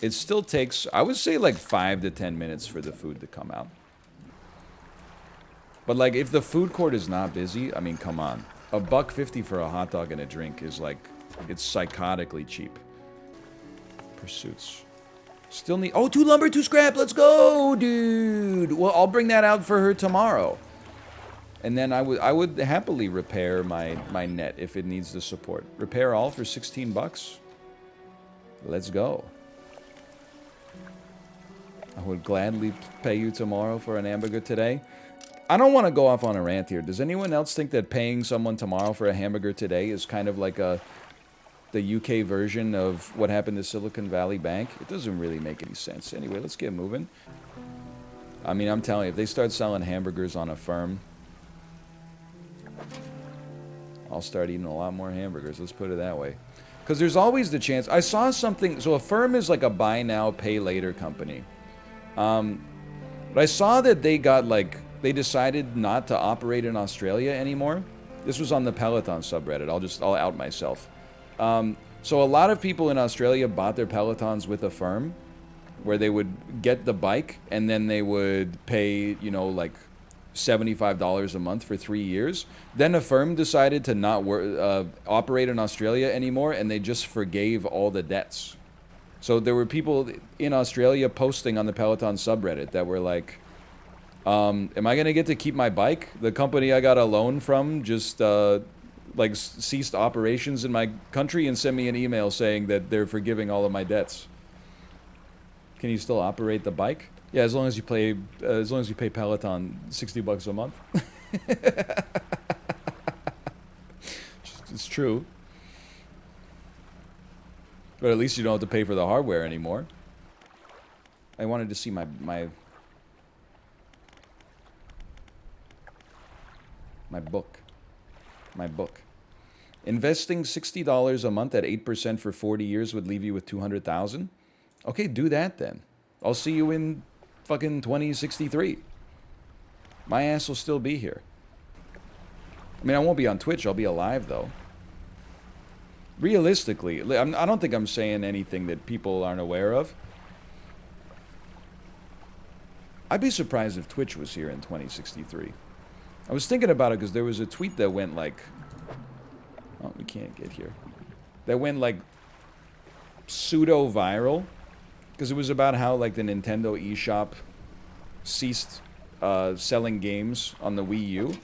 it still takes, I would say like 5 to 10 minutes for the food to come out. But like if the food court is not busy, I mean, come on. $1.50 for a hot dog and a drink is like, it's psychotically cheap. Pursuits. Still need... Oh, 2 lumber, 2 scrap. Let's go, dude. Well, I'll bring that out for her tomorrow. And then I would happily repair my net if it needs the support. Repair all for 16 bucks. Let's go. I would gladly pay you tomorrow for an hamburger today. I don't want to go off on a rant here. Does anyone else think that paying someone tomorrow for a hamburger today is kind of like the UK version of what happened to Silicon Valley Bank? It doesn't really make any sense. Anyway, let's get moving. I mean, I'm telling you, if they start selling hamburgers on Affirm, I'll start eating a lot more hamburgers. Let's put it that way. Because there's always the chance. I saw something. So Affirm is like a buy now, pay later company. But I saw that they got like, they decided not to operate in Australia anymore. This was on the Peloton subreddit. I'll out myself. So a lot of people in Australia bought their Pelotons with Affirm, where they would get the bike and then they would pay, you know, like $75 a month for 3 years. Then Affirm decided to not operate in Australia anymore, and they just forgave all the debts. So there were people in Australia posting on the Peloton subreddit that were like, am I going to get to keep my bike? The company I got a loan from just like ceased operations in my country and sent me an email saying that they're forgiving all of my debts. Can you still operate the bike? Yeah, as long as you pay Peloton $60 a month. It's true. But at least you don't have to pay for the hardware anymore. I wanted to see my book. My book. Investing $60 a month at 8% for 40 years would leave you with $200,000. Okay, do that then. I'll see you in fucking 2063. My ass will still be here. I mean, I won't be on Twitch. I'll be alive, though. Realistically, I don't think I'm saying anything that people aren't aware of. I'd be surprised if Twitch was here in 2063. I was thinking about it because there was a tweet that went like... Oh, we can't get here. That went like pseudo-viral. Because it was about how like the Nintendo eShop ceased selling games on the Wii U.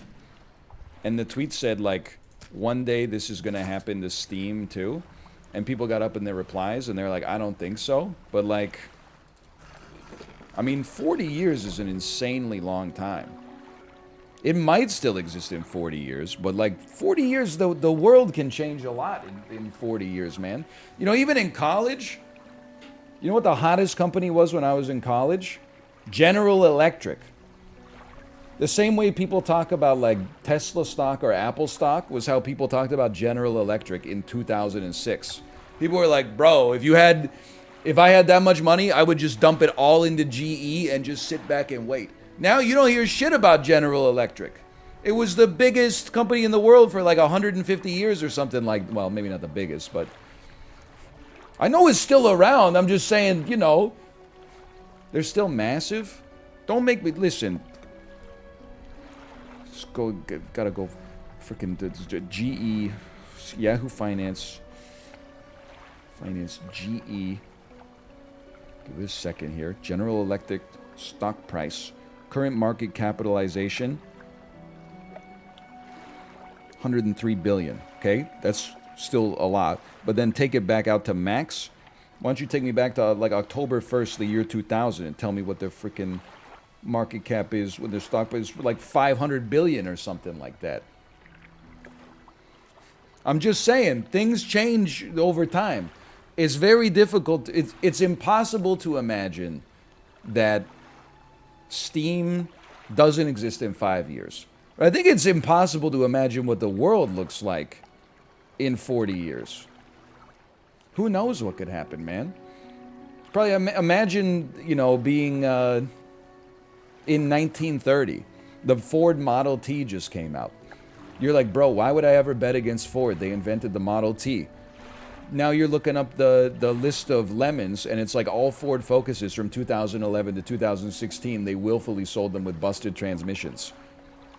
And the tweet said like, one day this is going to happen to Steam too. And people got up in their replies and they're like, I don't think so. But like, I mean, 40 years is an insanely long time. It might still exist in 40 years, but like 40 years, the world can change a lot in 40 years, man. You know, even in college, you know what the hottest company was when I was in college? General Electric. The same way people talk about like Tesla stock or Apple stock was how people talked about General Electric in 2006. People were like, bro, if you had If I had that much money, I would just dump it all into GE and just sit back and wait. Now you don't hear shit about General Electric. It was the biggest company in the world for like 150 years or something like, well, maybe not the biggest, but I know it's still around. I'm just saying, you know, they're still massive. Don't make me, listen. Just go, gotta go freaking GE, Yahoo Finance, GE. Give it a second here. General Electric stock price. Current market capitalization. 103 billion. Okay, that's still a lot. But then take it back out to max. Why don't you take me back to like October 1st, the year 2000, and tell me what their freaking market cap is, what their stock price is, like 500 billion or something like that. I'm just saying, things change over time. It's very difficult. It's impossible to imagine that Steam doesn't exist in 5 years. I think it's impossible to imagine what the world looks like in 40 years. Who knows what could happen, man? Probably imagine, you know, being in 1930. The Ford Model T just came out. You're like, bro, why would I ever bet against Ford? They invented the Model T. Now you're looking up the list of lemons, and it's like all Ford Focuses from 2011 to 2016. They willfully sold them with busted transmissions.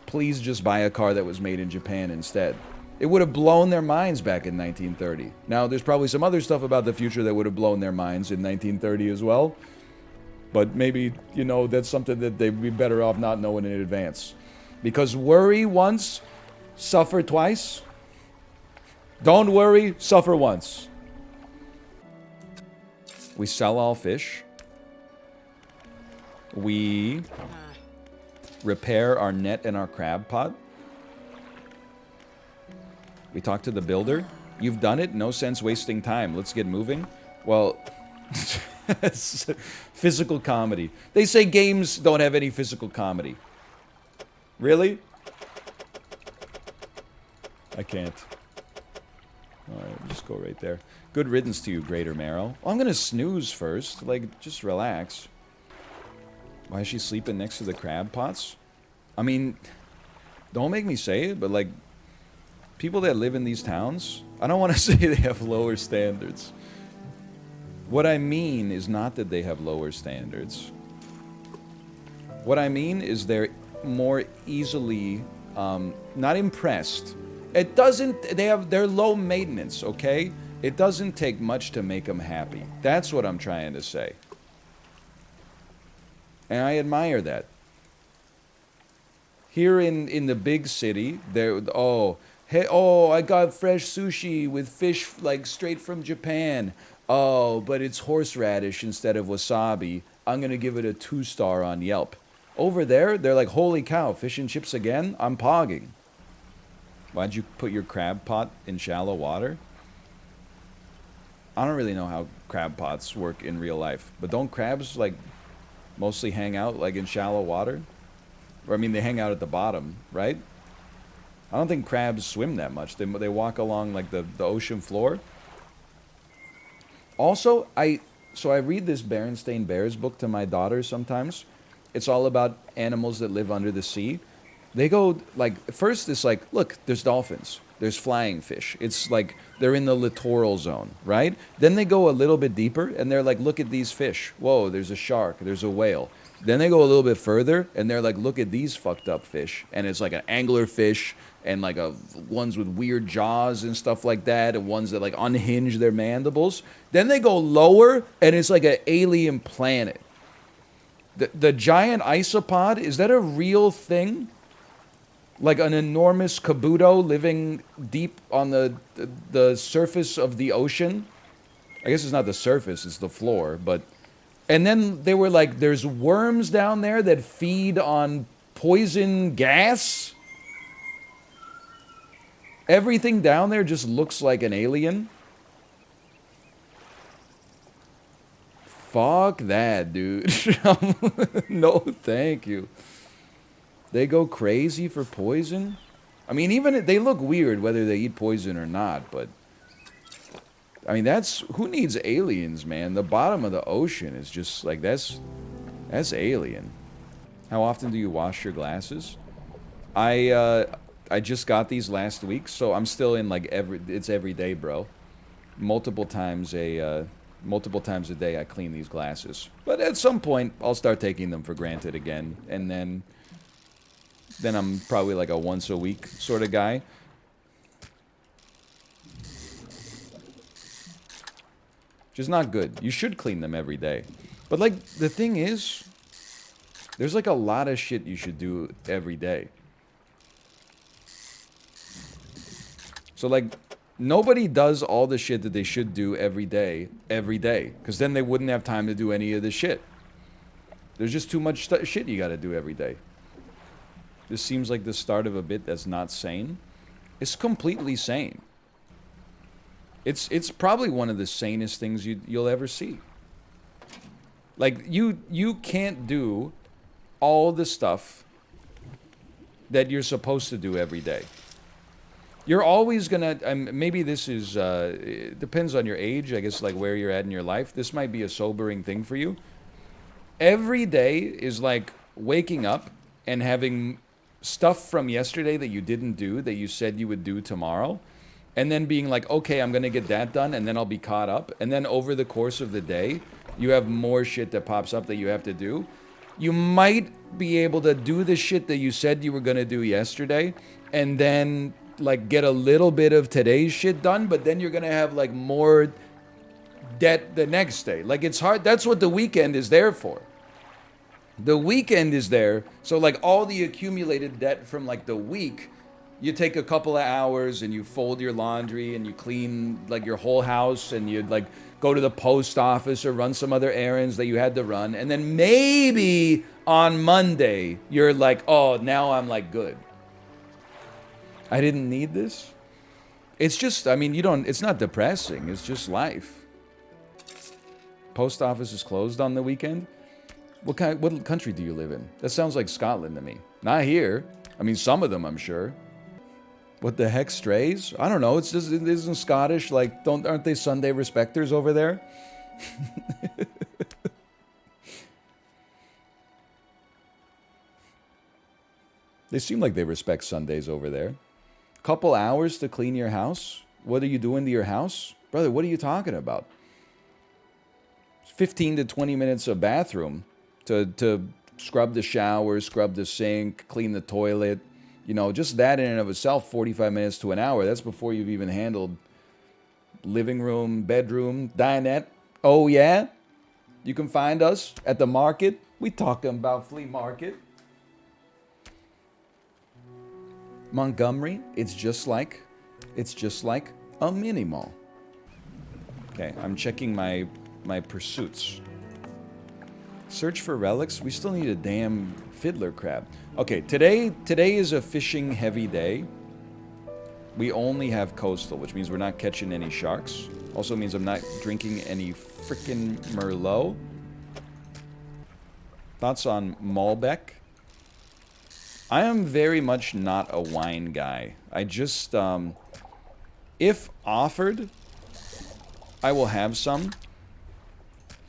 Please just buy a car that was made in Japan instead. It would have blown their minds back in 1930. Now, there's probably some other stuff about the future that would have blown their minds in 1930 as well. But maybe, you know, that's something that they'd be better off not knowing in advance. Because worry once, suffer twice. Don't worry, suffer once. We sell all fish. We repair our net and our crab pot. We talk to the builder. You've done it. No sense wasting time. Let's get moving. Well, physical comedy. They say games don't have any physical comedy. Really? I can't. Alright, just go right there. Good riddance to you, Greater Marrow. Oh, I'm gonna snooze first. Like, just relax. Why is she sleeping next to the crab pots? I mean, don't make me say it, but like, people that live in these towns, I don't want to say they have lower standards. What I mean is not that they have lower standards. What I mean is they're more easily not impressed. It doesn't, they're low maintenance, okay? It doesn't take much to make them happy. That's what I'm trying to say. And I admire that. Here in the big city, there, oh, hey, oh, I got fresh sushi with fish like straight from Japan. Oh, but it's horseradish instead of wasabi. I'm gonna give it a 2-star on Yelp. Over there, they're like, holy cow, fish and chips again? I'm pogging. Why'd you put your crab pot in shallow water? I don't really know how crab pots work in real life, but don't crabs like mostly hang out like in shallow water? Or I mean, they hang out at the bottom, right? I don't think crabs swim that much. They walk along like the ocean floor. Also, I read this Berenstain Bears book to my daughter sometimes. It's all about animals that live under the sea. They go, like, first it's like, look, there's dolphins. There's flying fish. It's like they're in the littoral zone, right? Then they go a little bit deeper, and they're like, look at these fish. Whoa, there's a shark. There's a whale. Then they go a little bit further, and they're like, look at these fucked up fish. And it's like an angler fish, and like ones with weird jaws and stuff like that, and ones that like unhinge their mandibles. Then they go lower, and it's like an alien planet. The giant isopod, is that a real thing? Like an enormous kabuto living deep on the surface of the ocean? I guess it's not the surface, it's the floor, but... And then they were like, there's worms down there that feed on poison gas? Everything down there just looks like an alien? Fuck that, dude. No, thank you. They go crazy for poison? I mean, even they look weird whether they eat poison or not, but... I mean, that's, who needs aliens, man? The bottom of the ocean is just like, that's alien. How often do you wash your glasses? I just got these last week, so I'm still in like it's every day, bro. Multiple times a day I clean these glasses. But at some point, I'll start taking them for granted again, and then I'm probably like a once a week sort of guy. Which is not good. You should clean them every day. But like, the thing is, there's like a lot of shit you should do every day. So like, nobody does all the shit that they should do every day. Because then they wouldn't have time to do any of the shit. There's just too much shit you gotta do every day. This seems like the start of a bit that's not sane. It's completely sane. It's probably one of the sanest things you'll ever see. Like, you can't do all the stuff that you're supposed to do every day. You're always gonna, maybe this is, it depends on your age, I guess, like where you're at in your life. This might be a sobering thing for you. Every day is like waking up and having stuff from yesterday that you didn't do, that you said you would do tomorrow, and then being like, okay, I'm gonna get that done, and then I'll be caught up. And then over the course of the day, you have more shit that pops up that you have to do. You might be able to do the shit that you said you were gonna do yesterday, and then like get a little bit of today's shit done, but then you're gonna have like more debt the next day. Like, it's hard. That's what the weekend is there for. The weekend is there, so like all the accumulated debt from like the week, you take a couple of hours and you fold your laundry and you clean like your whole house, and you like go to the post office or run some other errands that you had to run, and then maybe on Monday you're like, oh, now I'm like good. I didn't need this. It's just, I mean, it's not depressing, it's just life. Post office is closed on the weekend? What country do you live in? That sounds like Scotland to me. Not here. I mean, some of them, I'm sure. What the heck, strays? I don't know. It's just, it isn't Scottish. Like, aren't they Sunday respecters over there? They seem like they respect Sundays over there. Couple hours to clean your house? What are you doing to your house? Brother, what are you talking about? 15 to 20 minutes of bathroom to scrub the shower, scrub the sink, clean the toilet. You know, just that in and of itself, 45 minutes to an hour. That's before you've even handled living room, bedroom, dinette. Oh, yeah? You can find us at the market. We talking about flea market. Montgomery, it's just like a mini mall. Okay, I'm checking my pursuits. Search for relics. We still need a damn fiddler crab. Okay, today is a fishing heavy day. We only have coastal, which means we're not catching any sharks. Also means I'm not drinking any frickin' Merlot. Thoughts on Malbec? I am very much not a wine guy. I just, if offered, I will have some.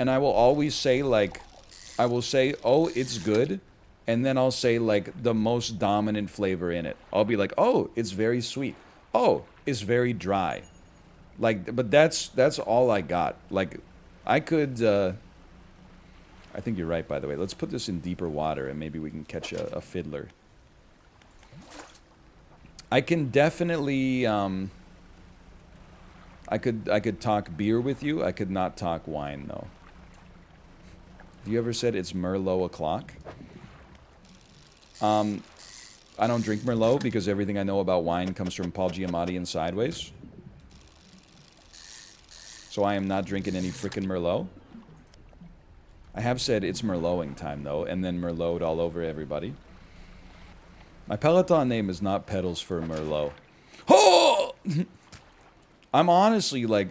And I will always say, like, I will say, oh, it's good. And then I'll say, like, the most dominant flavor in it. I'll be like, oh, it's very sweet. Oh, it's very dry. Like, but that's all I got. Like, I could, I think you're right, by the way. Let's put this in deeper water and maybe we can catch a fiddler. I can definitely, I could talk beer with you. I could not talk wine, though. Have you ever said it's Merlot o'clock? I don't drink Merlot because everything I know about wine comes from Paul Giamatti and Sideways. So I am not drinking any frickin' Merlot. I have said it's Merloting time, though, and then Merlot all over everybody. My Peloton name is not Pedals for Merlot. Oh! I'm honestly, like...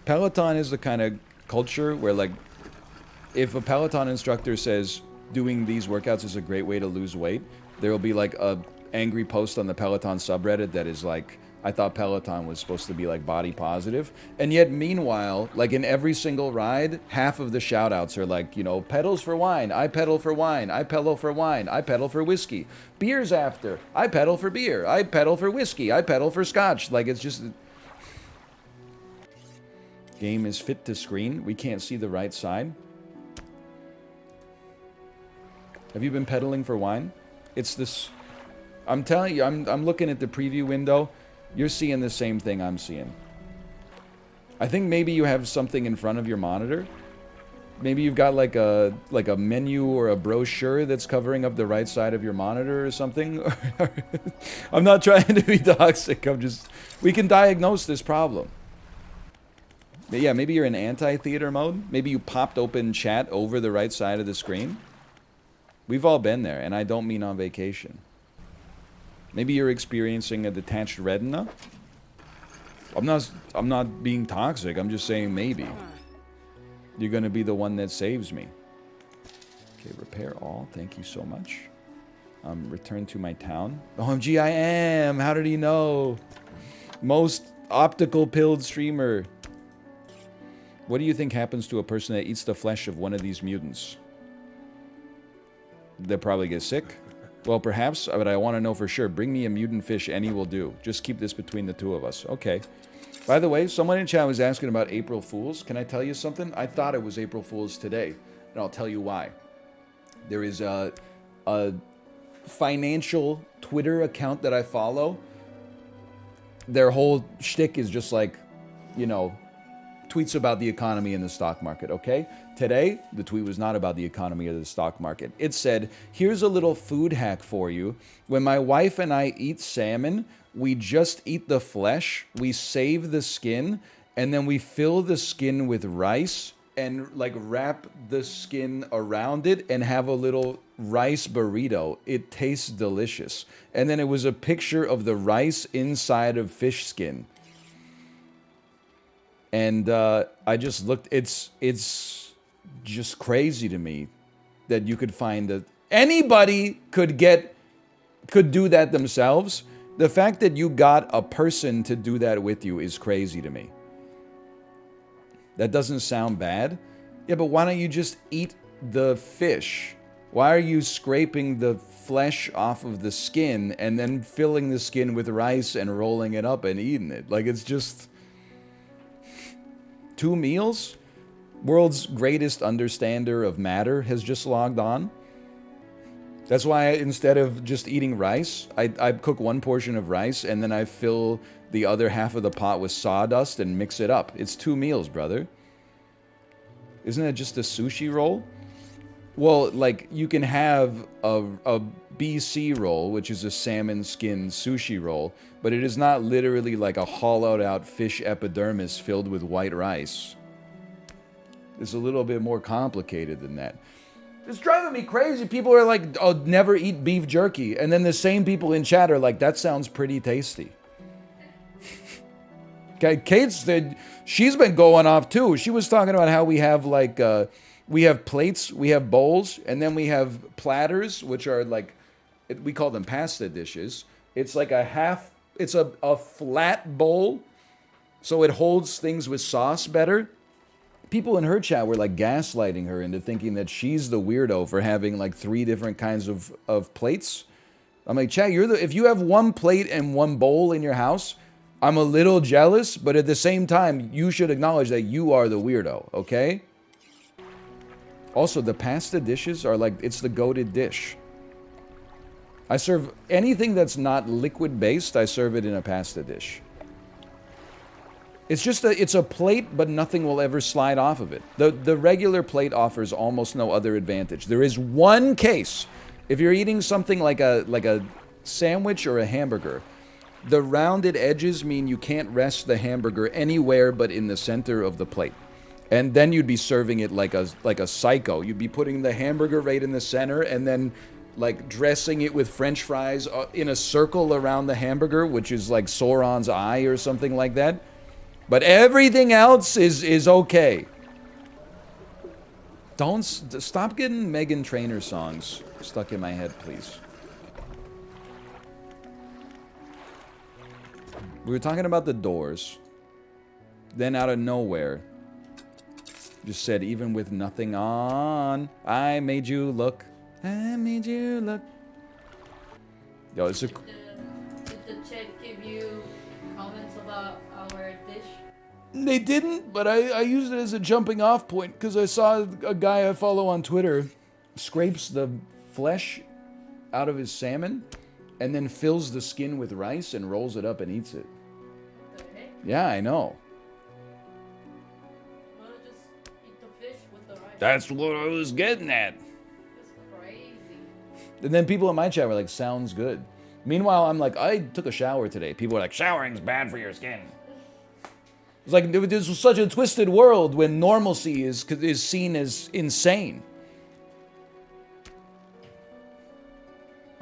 Peloton is the kind of culture where, like, if a Peloton instructor says doing these workouts is a great way to lose weight, there will be, like, a angry post on the Peloton subreddit that is, like, I thought Peloton was supposed to be like body positive. And yet, meanwhile, like in every single ride, half of the shout outs are like, you know, pedals for wine, I pedal for wine, I pedal for wine, I pedal for whiskey. Beers after, I pedal for beer, I pedal for whiskey, I pedal for scotch. Like, it's just... Game is fit to screen. We can't see the right side. Have you been pedaling for wine? It's this... I'm telling you, I'm looking at the preview window. You're seeing the same thing I'm seeing. I think maybe you have something in front of your monitor. Maybe you've got like a menu or a brochure that's covering up the right side of your monitor or something. I'm not trying to be toxic. We can diagnose this problem. But yeah, maybe you're in anti-theater mode. Maybe you popped open chat over the right side of the screen. We've all been there, and I don't mean on vacation. Maybe you're experiencing a detached retina. I'm not being toxic. I'm just saying maybe. You're gonna be the one that saves me. Okay, repair all. Thank you so much. Return to my town. OMG, I am. How did he know? Most optical pilled streamer. What do you think happens to a person that eats the flesh of one of these mutants? They'll probably get sick. Well, perhaps, but I want to know for sure. Bring me a mutant fish, any will do. Just keep this between the two of us. Okay. By the way, someone in chat was asking about April Fools. Can I tell you something? I thought it was April Fools today, and I'll tell you why. There is a financial Twitter account that I follow. Their whole shtick is just like, you know, tweets about the economy and the stock market, okay? Today, the tweet was not about the economy or the stock market. It said, here's a little food hack for you. When my wife and I eat salmon, we just eat the flesh, we save the skin, and then we fill the skin with rice and like wrap the skin around it and have a little rice burrito. It tastes delicious. And then it was a picture of the rice inside of fish skin. And I just looked, it's just crazy to me that you could find that anybody could do that themselves. The fact that you got a person to do that with you is crazy to me. That doesn't sound bad. Yeah, but why don't you just eat the fish? Why are you scraping the flesh off of the skin and then filling the skin with rice and rolling it up and eating it? Like, it's just... 2 meals? World's greatest understander of matter has just logged on. That's why instead of just eating rice, I cook 1 portion of rice and then I fill the other half of the pot with sawdust and mix it up. It's 2 meals, brother. Isn't it just a sushi roll? Well, like, you can have a BC roll, which is a salmon skin sushi roll, but it is not literally like a hollowed out fish epidermis filled with white rice. It's a little bit more complicated than that. It's driving me crazy. People are like, oh, never eat beef jerky. And then the same people in chat are like, that sounds pretty tasty. Okay, Kate said she's been going off too. She was talking about how we have like, we have plates, we have bowls, and then we have platters, which are like, we call them pasta dishes. It's like it's a flat bowl, so it holds things with sauce better. People in her chat were like gaslighting her into thinking that she's the weirdo for having like 3 different kinds of plates. I'm like, chat, if you have 1 plate and 1 bowl in your house, I'm a little jealous, but at the same time, you should acknowledge that you are the weirdo, okay? Also, the pasta dishes are like, it's the goated dish. I serve anything that's not liquid-based, I serve it in a pasta dish. It's just it's a plate, but nothing will ever slide off of it. The regular plate offers almost no other advantage. There is one case. If you're eating something like a sandwich or a hamburger, the rounded edges mean you can't rest the hamburger anywhere but in the center of the plate. And then you'd be serving it like a psycho. You'd be putting the hamburger right in the center and then like dressing it with French fries in a circle around the hamburger, which is like Sauron's eye or something like that. But everything else is okay. Stop getting Meghan Trainor songs stuck in my head, please. We were talking about the doors. Then out of nowhere, just said, even with nothing on, I made you look. I made you look. Yo, it's a... Did the chat give you comments about our dish? They didn't, but I used it as a jumping off point because I saw a guy I follow on Twitter scrapes the flesh out of his salmon and then fills the skin with rice and rolls it up and eats it. Okay. Yeah, I know. Why don't you just eat the fish with the rice? That's what I was getting at. That's crazy. And then people in my chat were like, sounds good. Meanwhile, I'm like, I took a shower today. People were like, showering's bad for your skin. It's like, this was such a twisted world when normalcy is seen as insane.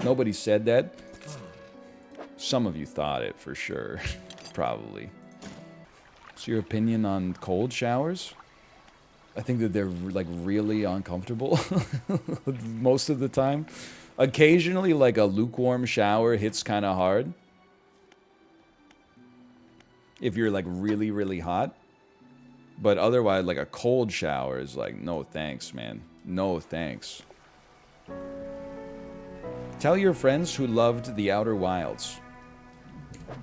Nobody said that. Some of you thought it for sure. Probably. What's your opinion on cold showers? I think that they're like really uncomfortable most of the time. Occasionally, like a lukewarm shower hits kind of hard. If you're like really, really hot. But otherwise, like a cold shower is like, no thanks, man. No thanks. Tell your friends who loved The Outer Wilds.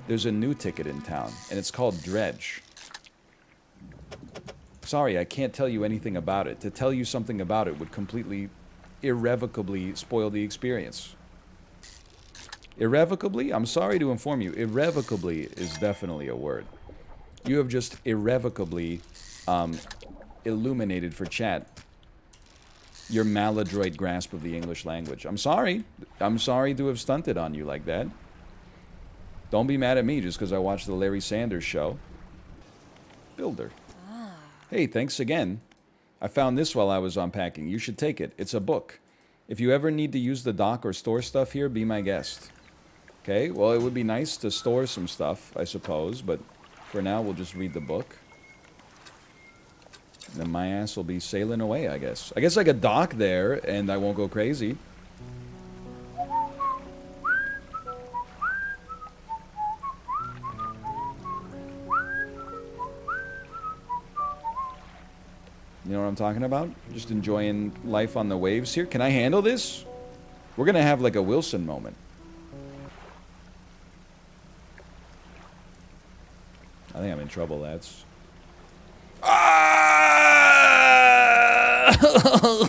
There's a new ticket in town, and it's called Dredge. Sorry, I can't tell you anything about it. To tell you something about it would completely, irrevocably spoil the experience. Irrevocably? I'm sorry to inform you, irrevocably is definitely a word. You have just irrevocably illuminated for chat your maladroit grasp of the English language. I'm sorry. I'm sorry to have stunted on you like that. Don't be mad at me just because I watched the Larry Sanders show. Builder. Hey, thanks again. I found this while I was unpacking. You should take it. It's a book. If you ever need to use the dock or store stuff here, be my guest. Okay, well, it would be nice to store some stuff, I suppose, but for now, we'll just read the book. And then my ass will be sailing away, I guess. I guess I could dock there, and I won't go crazy. You know what I'm talking about? Just enjoying life on the waves here. Can I handle this? We're gonna have like a Wilson moment. I think I'm in trouble, lads. Ah!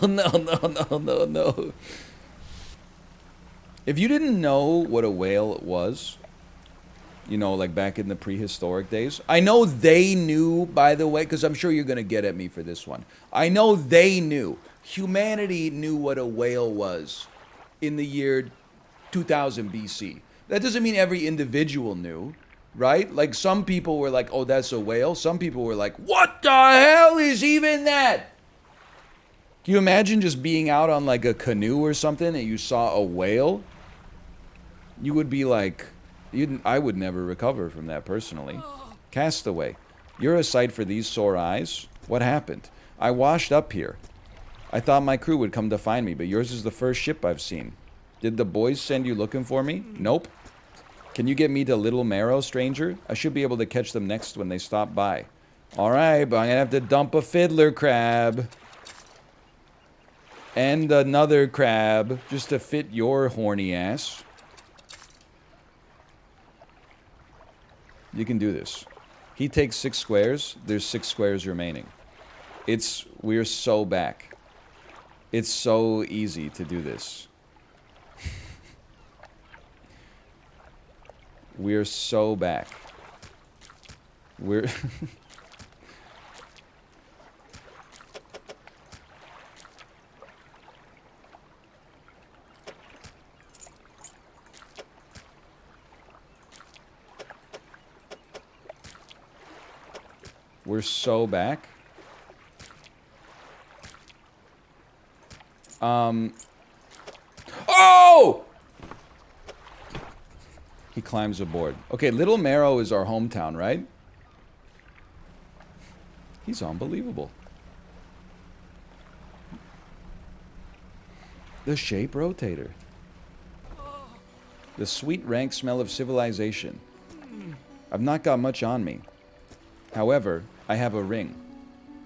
No. If you didn't know what a whale was, you know, like back in the prehistoric days. I know they knew, by the way, because I'm sure you're going to get at me for this one. I know they knew. Humanity knew what a whale was in the year 2000 BC. That doesn't mean every individual knew, right? Like some people were like, oh, that's a whale. Some people were like, what the hell is even that? Can you imagine just being out on like a canoe or something and you saw a whale? You would be like... I would never recover from that personally. Castaway. You're a sight for these sore eyes. What happened? I washed up here. I thought my crew would come to find me, but yours is the first ship I've seen. Did the boys send you looking for me? Nope. Can you get me to Little Marrow, stranger? I should be able to catch them next when they stop by. Alright, but I'm gonna have to dump a fiddler crab. And another crab, just to fit your horny ass. You can do this. He takes 6 squares. There's 6 squares remaining. We're so back. It's so easy to do this. We're so back. We're... We're so back. Oh! He climbs aboard. Okay, Little Marrow is our hometown, right? He's unbelievable. The shape rotator. The sweet rank smell of civilization. I've not got much on me. However, I have a ring.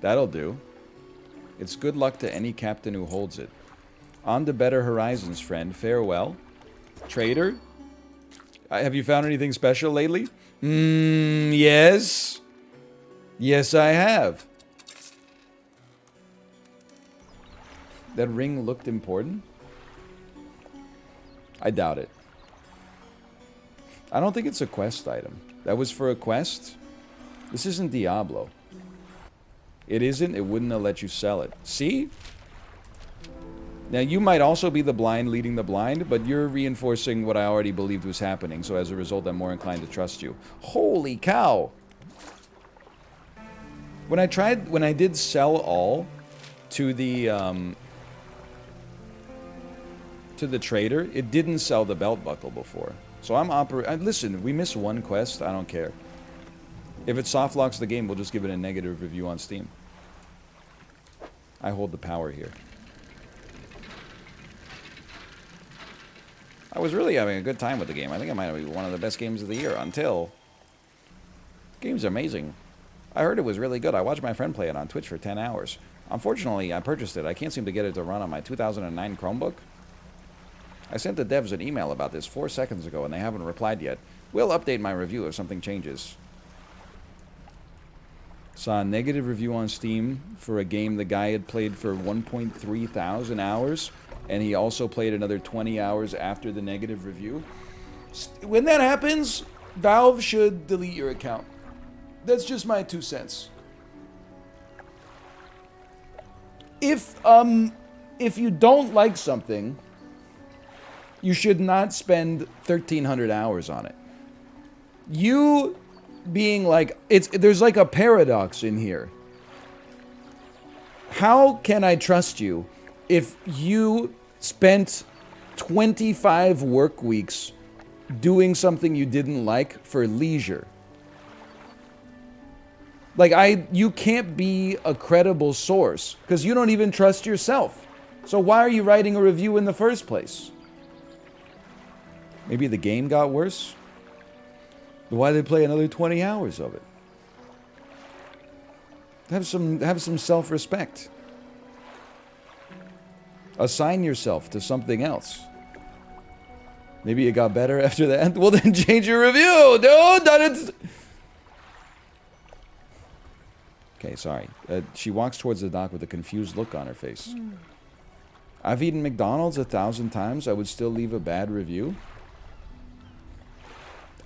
That'll do. It's good luck to any captain who holds it. On to better horizons, friend. Farewell. Trader? Have you found anything special lately? Yes. Yes, I have. That ring looked important? I doubt it. I don't think it's a quest item. That was for a quest? This isn't Diablo. It isn't? It wouldn't have let you sell it. See? Now, you might also be the blind leading the blind, but you're reinforcing what I already believed was happening, so as a result, I'm more inclined to trust you. Holy cow! When I did sell all to the trader, it didn't sell the belt buckle before. So listen, we miss one quest, I don't care. If it soft locks the game, we'll just give it a negative review on Steam. I hold the power here. I was really having a good time with the game. I think it might be one of the best games of the year until... The game's amazing. I heard it was really good. I watched my friend play it on Twitch for 10 hours. Unfortunately, I purchased it. I can't seem to get it to run on my 2009 Chromebook. I sent the devs an email about this 4 seconds ago, and they haven't replied yet. We'll update my review if something changes. Saw a negative review on Steam for a game the guy had played for 1.3 thousand hours, and he also played another 20 hours after the negative review. When that happens, Valve should delete your account. That's just my 2 cents. If you don't like something, you should not spend 1,300 hours on it. You being like, there's like a paradox in here. How can I trust you if you spent 25 work weeks doing something you didn't like for leisure? Like, you can't be a credible source because you don't even trust yourself. So why are you writing a review in the first place? Maybe the game got worse? Why did they play another 20 hours of it? Have some self-respect. Assign yourself to something else. Maybe it got better after that. Well, then change your review. No, that Okay, sorry. She walks towards the dock with a confused look on her face. I've eaten McDonald's 1,000 times. I would still leave a bad review.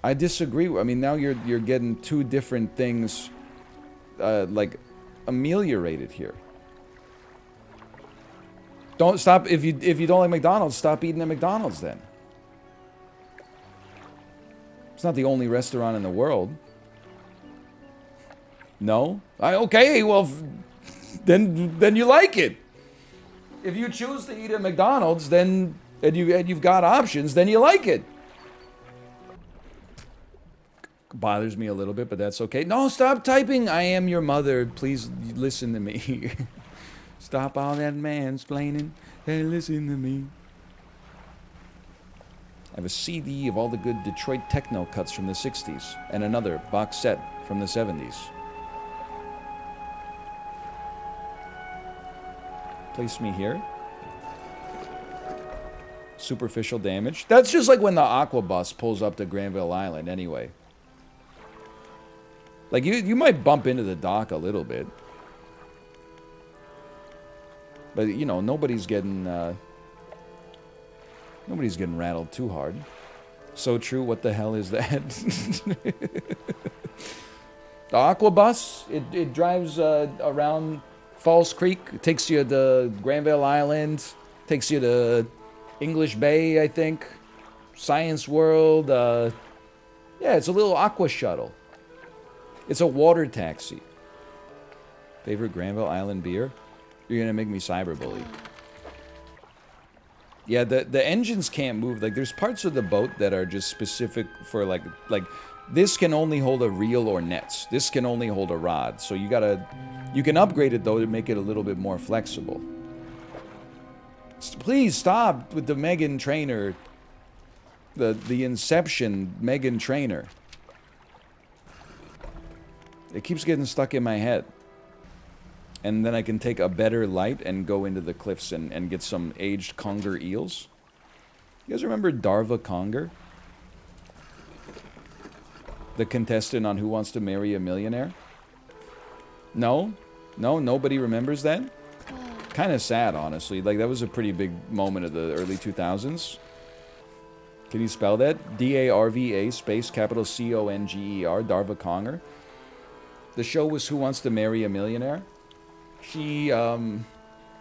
I disagree. I mean, now you're getting two different things, like, ameliorated here. Don't stop if you don't like McDonald's. Stop eating at McDonald's then. It's not the only restaurant in the world. No? Okay, well, then you like it. If you choose to eat at McDonald's, then and you've got options, then you like it. Bothers me a little bit, but that's okay. No, stop typing. I am your mother. Please listen to me. Stop all that mansplaining and listen to me. I have a CD of all the good Detroit techno cuts from the 60s and another box set from the 70s. Place me here. Superficial damage. That's just like when the aqua bus pulls up to Granville Island anyway. Like, you might bump into the dock a little bit. But, you know, nobody's getting rattled too hard. So true, what the hell is that? The aqua bus, it drives around Falls Creek. It takes you to Granville Island. Takes you to English Bay, I think. Science World. Yeah, it's a little aqua shuttle. It's a water taxi. Favorite Granville Island beer? You're gonna make me cyberbully. Yeah, the engines can't move. Like, there's parts of the boat that are just specific for like this can only hold a reel or nets. This can only hold a rod. So you can upgrade it though to make it a little bit more flexible. Please stop with the Meghan Trainor. The Inception Meghan Trainor. It keeps getting stuck in my head. And then I can take a better light and go into the cliffs and get some aged conger eels. You guys remember Darva Conger? The contestant on Who Wants to Marry a Millionaire? No? No? Nobody remembers that? Kind of sad, honestly. Like, that was a pretty big moment of the early 2000s. Can you spell that? D-A-R-V-A space capital C-O-N-G-E-R, Darva Conger. The show was Who Wants to Marry a Millionaire? She,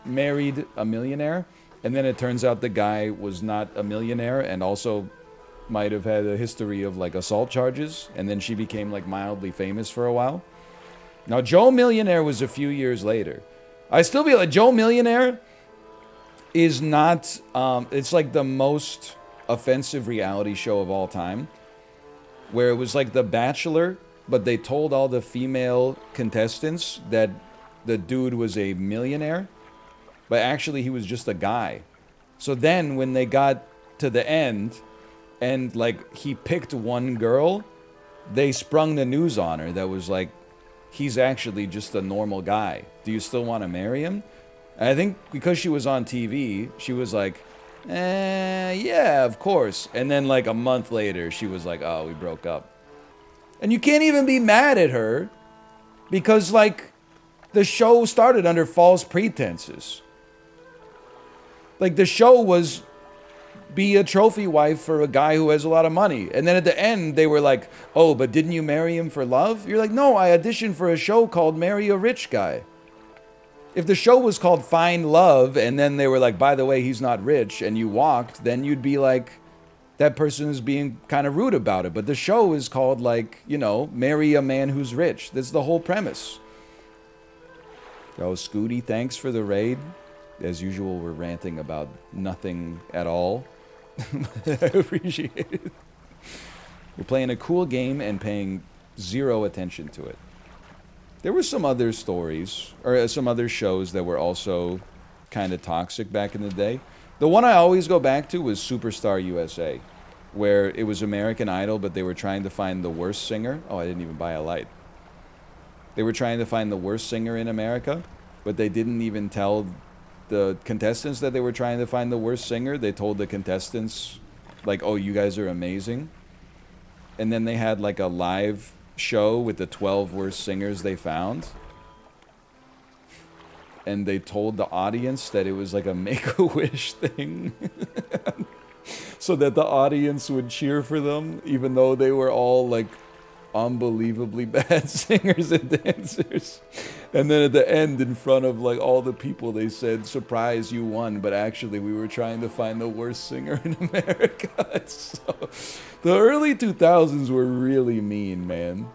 married a millionaire, and then it turns out the guy was not a millionaire and also might have had a history of, like, assault charges, and then she became, like, mildly famous for a while. Now, Joe Millionaire was a few years later. I still feel like Joe Millionaire is not, it's like the most offensive reality show of all time, where it was like The Bachelor, but they told all the female contestants that the dude was a millionaire, but actually he was just a guy. So then when they got to the end and like he picked one girl, they sprung the news on her that was like, he's actually just a normal guy. Do you still want to marry him? And I think because she was on TV, she was like, yeah, of course. And then like a month later, she was like, oh, we broke up. And you can't even be mad at her because like the show started under false pretenses. Like the show was be a trophy wife for a guy who has a lot of money. And then at the end, they were like, oh, but didn't you marry him for love? You're like, no, I auditioned for a show called Marry a Rich Guy. If the show was called Find Love, and then they were like, by the way, he's not rich, and you walked, then you'd be like, that person is being kind of rude about it. But the show is called, like, you know, Marry a Man Who's Rich. That's the whole premise. Oh, Scooty, thanks for the raid. As usual, we're ranting about nothing at all. I appreciate it. We're playing a cool game and paying zero attention to it. There were some other stories, or some other shows that were also kind of toxic back in the day. The one I always go back to was Superstar USA, where it was American Idol, but they were trying to find the worst singer. Oh, I didn't even buy a light. They were trying to find the worst singer in America, but they didn't even tell the contestants that they were trying to find the worst singer. They told the contestants, like, oh, you guys are amazing. And then they had, like, a live show with the 12 worst singers they found. And they told the audience that it was, like, a Make-A-Wish thing. So that the audience would cheer for them, even though they were all, like, unbelievably bad singers and dancers. And then at the end, in front of like all the people, they said, surprise, you won, but actually we were trying to find the worst singer in America. So, the early 2000s were really mean, man.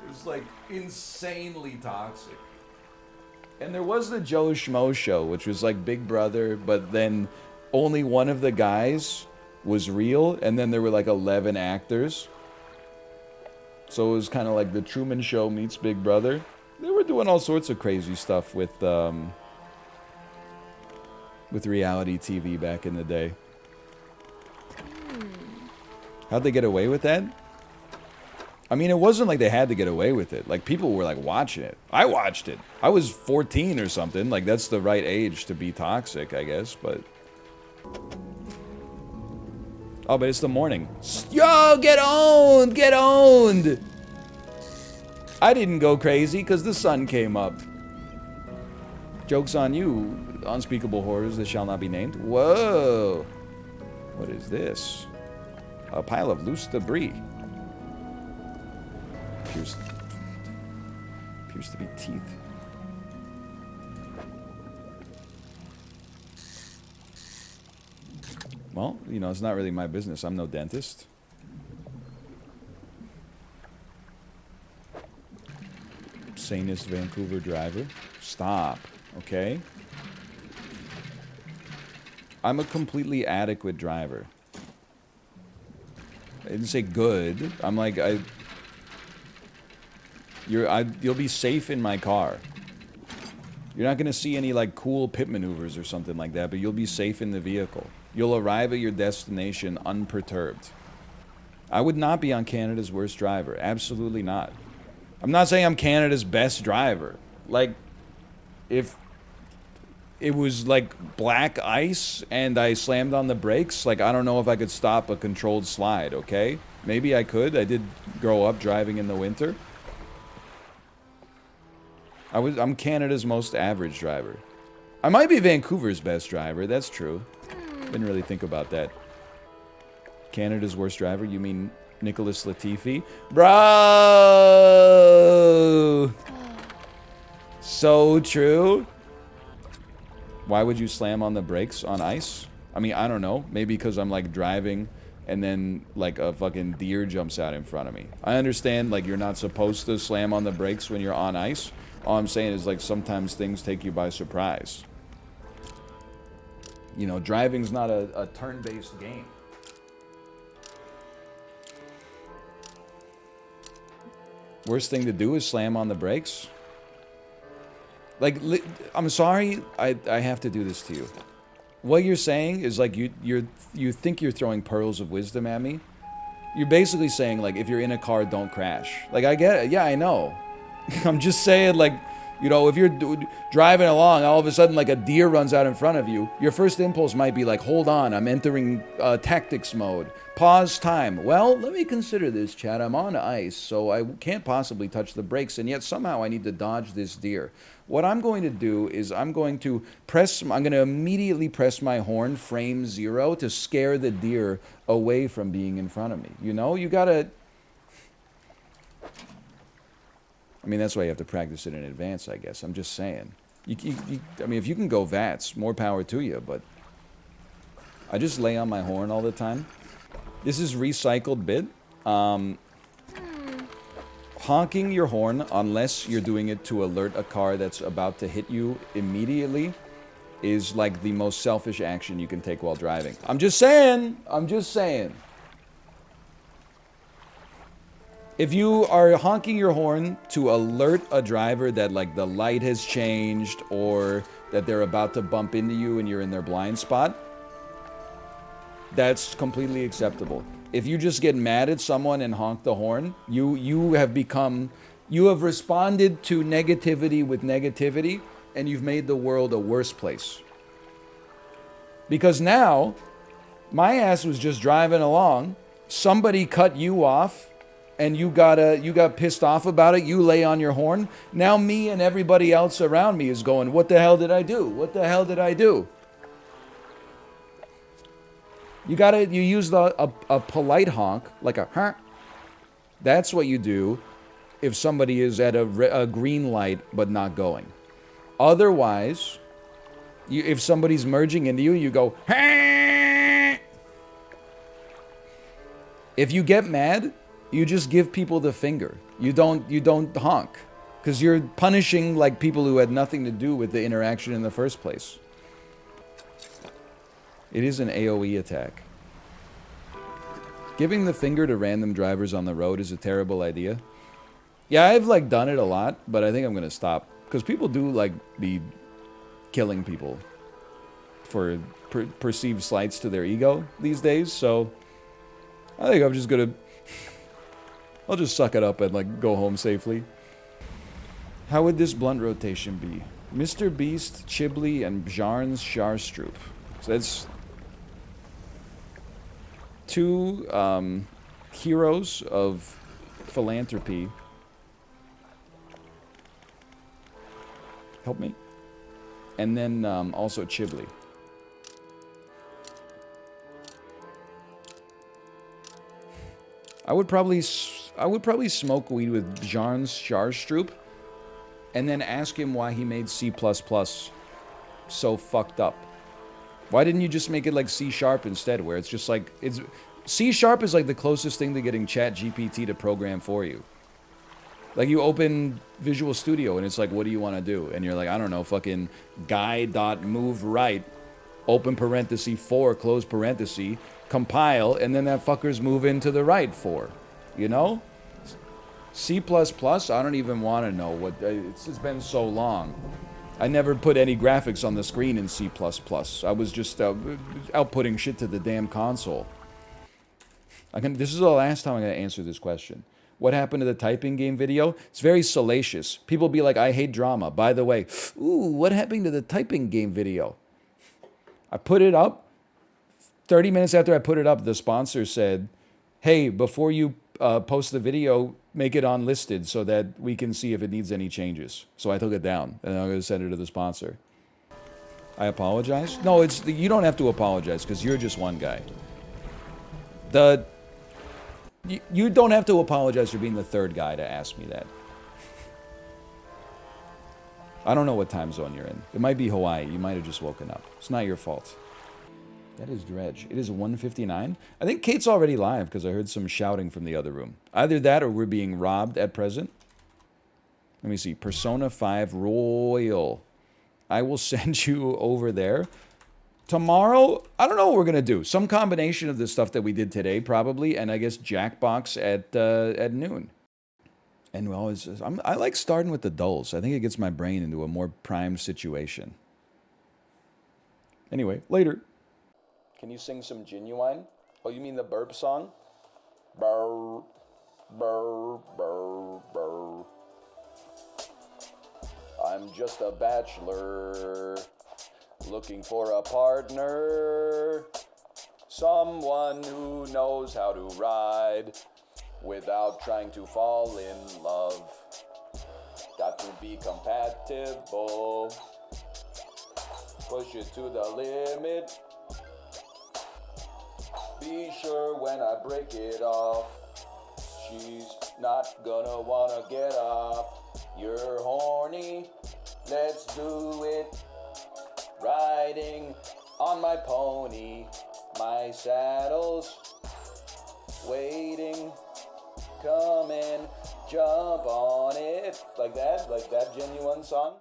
It was like insanely toxic. And there was the Joe Schmo show, which was like Big Brother, but then only one of the guys was real, and then there were like 11 actors. So it was kind of like the Truman Show meets Big Brother. They were doing all sorts of crazy stuff with reality TV back in the day. How'd they get away with that? I mean, it wasn't like they had to get away with it. Like, people were like watching it. I watched it. I was 14 or something. Like, that's the right age to be toxic, I guess, but... Oh, but it's the morning. Yo, get owned! Get owned! I didn't go crazy because the sun came up. Joke's on you, unspeakable horrors that shall not be named. Whoa! What is this? A pile of loose debris. Appears to be teeth. Well, you know, it's not really my business. I'm no dentist. Sanest Vancouver driver. Stop, okay? I'm a completely adequate driver. I didn't say good. I'm like, you'll be safe in my car. You're not gonna see any like cool pit maneuvers or something like that, but you'll be safe in the vehicle. You'll arrive at your destination unperturbed. I would not be on Canada's Worst Driver. Absolutely not. I'm not saying I'm Canada's best driver. Like, if it was like black ice and I slammed on the brakes, like, I don't know if I could stop a controlled slide, okay? Maybe I could. I did grow up driving in the winter. I'm Canada's most average driver. I might be Vancouver's best driver, that's true. Didn't really think about that. Canada's worst driver? You mean Nicholas Latifi? Bro! So true. Why would you slam on the brakes on ice? I mean, I don't know. Maybe because I'm like driving and then like a fucking deer jumps out in front of me. I understand like you're not supposed to slam on the brakes when you're on ice. All I'm saying is like sometimes things take you by surprise. You know, driving's not a turn-based game. Worst thing to do is slam on the brakes. Like, I'm sorry, I have to do this to you. What you're saying is like you think you're throwing pearls of wisdom at me. You're basically saying like if you're in a car, don't crash. Like I get it, yeah, I know. I'm just saying like, you know, if you're driving along, all of a sudden like a deer runs out in front of you, your first impulse might be like, hold on, I'm entering tactics mode. Pause time. Well, let me consider this, Chad. I'm on ice, so I can't possibly touch the brakes, and yet somehow I need to dodge this deer. What I'm going to do is I'm going to immediately press my horn, frame 0, to scare the deer away from being in front of me. You know, you gotta... I mean, that's why you have to practice it in advance, I guess. I'm just saying. I mean, if you can go VATS, more power to you, but... I just lay on my horn all the time. This is recycled bit. Honking your horn, unless you're doing it to alert a car that's about to hit you immediately, is like the most selfish action you can take while driving. I'm just saying. I'm just saying. If you are honking your horn to alert a driver that like the light has changed or that they're about to bump into you and you're in their blind spot, that's completely acceptable. If you just get mad at someone and honk the horn, you have responded to negativity with negativity, and you've made the world a worse place. Because now, my ass was just driving along, somebody cut you off, and you got pissed off about it, you lay on your horn. Now me and everybody else around me is going, what the hell did I do? What the hell did I do? You use a polite honk, like a huh. That's what you do if somebody is at a green light but not going. Otherwise, if somebody's merging into you, you go, huh. If you get mad, you just give people the finger. You don't honk. Because you're punishing like people who had nothing to do with the interaction in the first place. It is an AoE attack. Giving the finger to random drivers on the road is a terrible idea. Yeah, I've like done it a lot, but I think I'm gonna stop. Because people do like be killing people for perceived slights to their ego these days, so I think I'm just gonna... I'll just suck it up and like go home safely. How would this blunt rotation be? Mr. Beast, Chiblee, and Bjarne's Sharstrup. So that's two heroes of philanthropy. Help me. And then also Chiblee. I would probably smoke weed with Bjarne's Sharstrup and then ask him why he made C++ so fucked up. Why didn't you just make it like C# instead, where it's just like, C# is like the closest thing to getting ChatGPT to program for you. Like you open Visual Studio and it's like, what do you want to do? And you're like, I don't know, fucking guy.move right, open parenthesis 4, close parenthesis, compile, and then that fucker's moving to the right 4. You know? C++, I don't even want to know what, it's been so long. I never put any graphics on the screen in C++. I was just outputting shit to the damn console. This is the last time I'm going to answer this question. What happened to the typing game video? It's very salacious. People be like, I hate drama. By the way, ooh, what happened to the typing game video? I put it up. 30 minutes after I put it up, the sponsor said, hey, before you post the video, make it unlisted so that we can see if it needs any changes. So I took it down, and I'm going to send it to the sponsor. I apologize? No, you don't have to apologize, because you're just one guy. You don't have to apologize for being the third guy to ask me that. I don't know what time zone you're in. It might be Hawaii. You might have just woken up. It's not your fault. That is Dredge. It is 1:59. I think Kate's already live because I heard some shouting from the other room. Either that or we're being robbed at present. Let me see. Persona 5 Royal. I will send you over there. Tomorrow, I don't know what we're going to do. Some combination of the stuff that we did today, probably, and I guess Jackbox at noon. And I like starting with the dulls. I think it gets my brain into a more primed situation. Anyway, later. Can you sing some Genuine? Oh, you mean the burp song? Burr, burr, burr, burr. I'm just a bachelor, looking for a partner, someone who knows how to ride without trying to fall in love. Got to be compatible, push it to the limit. Be sure when I break it off, she's not gonna wanna get off. You're horny, let's do it. Riding on my pony, my saddle's waiting. Come and jump on it. Like that Genuine song.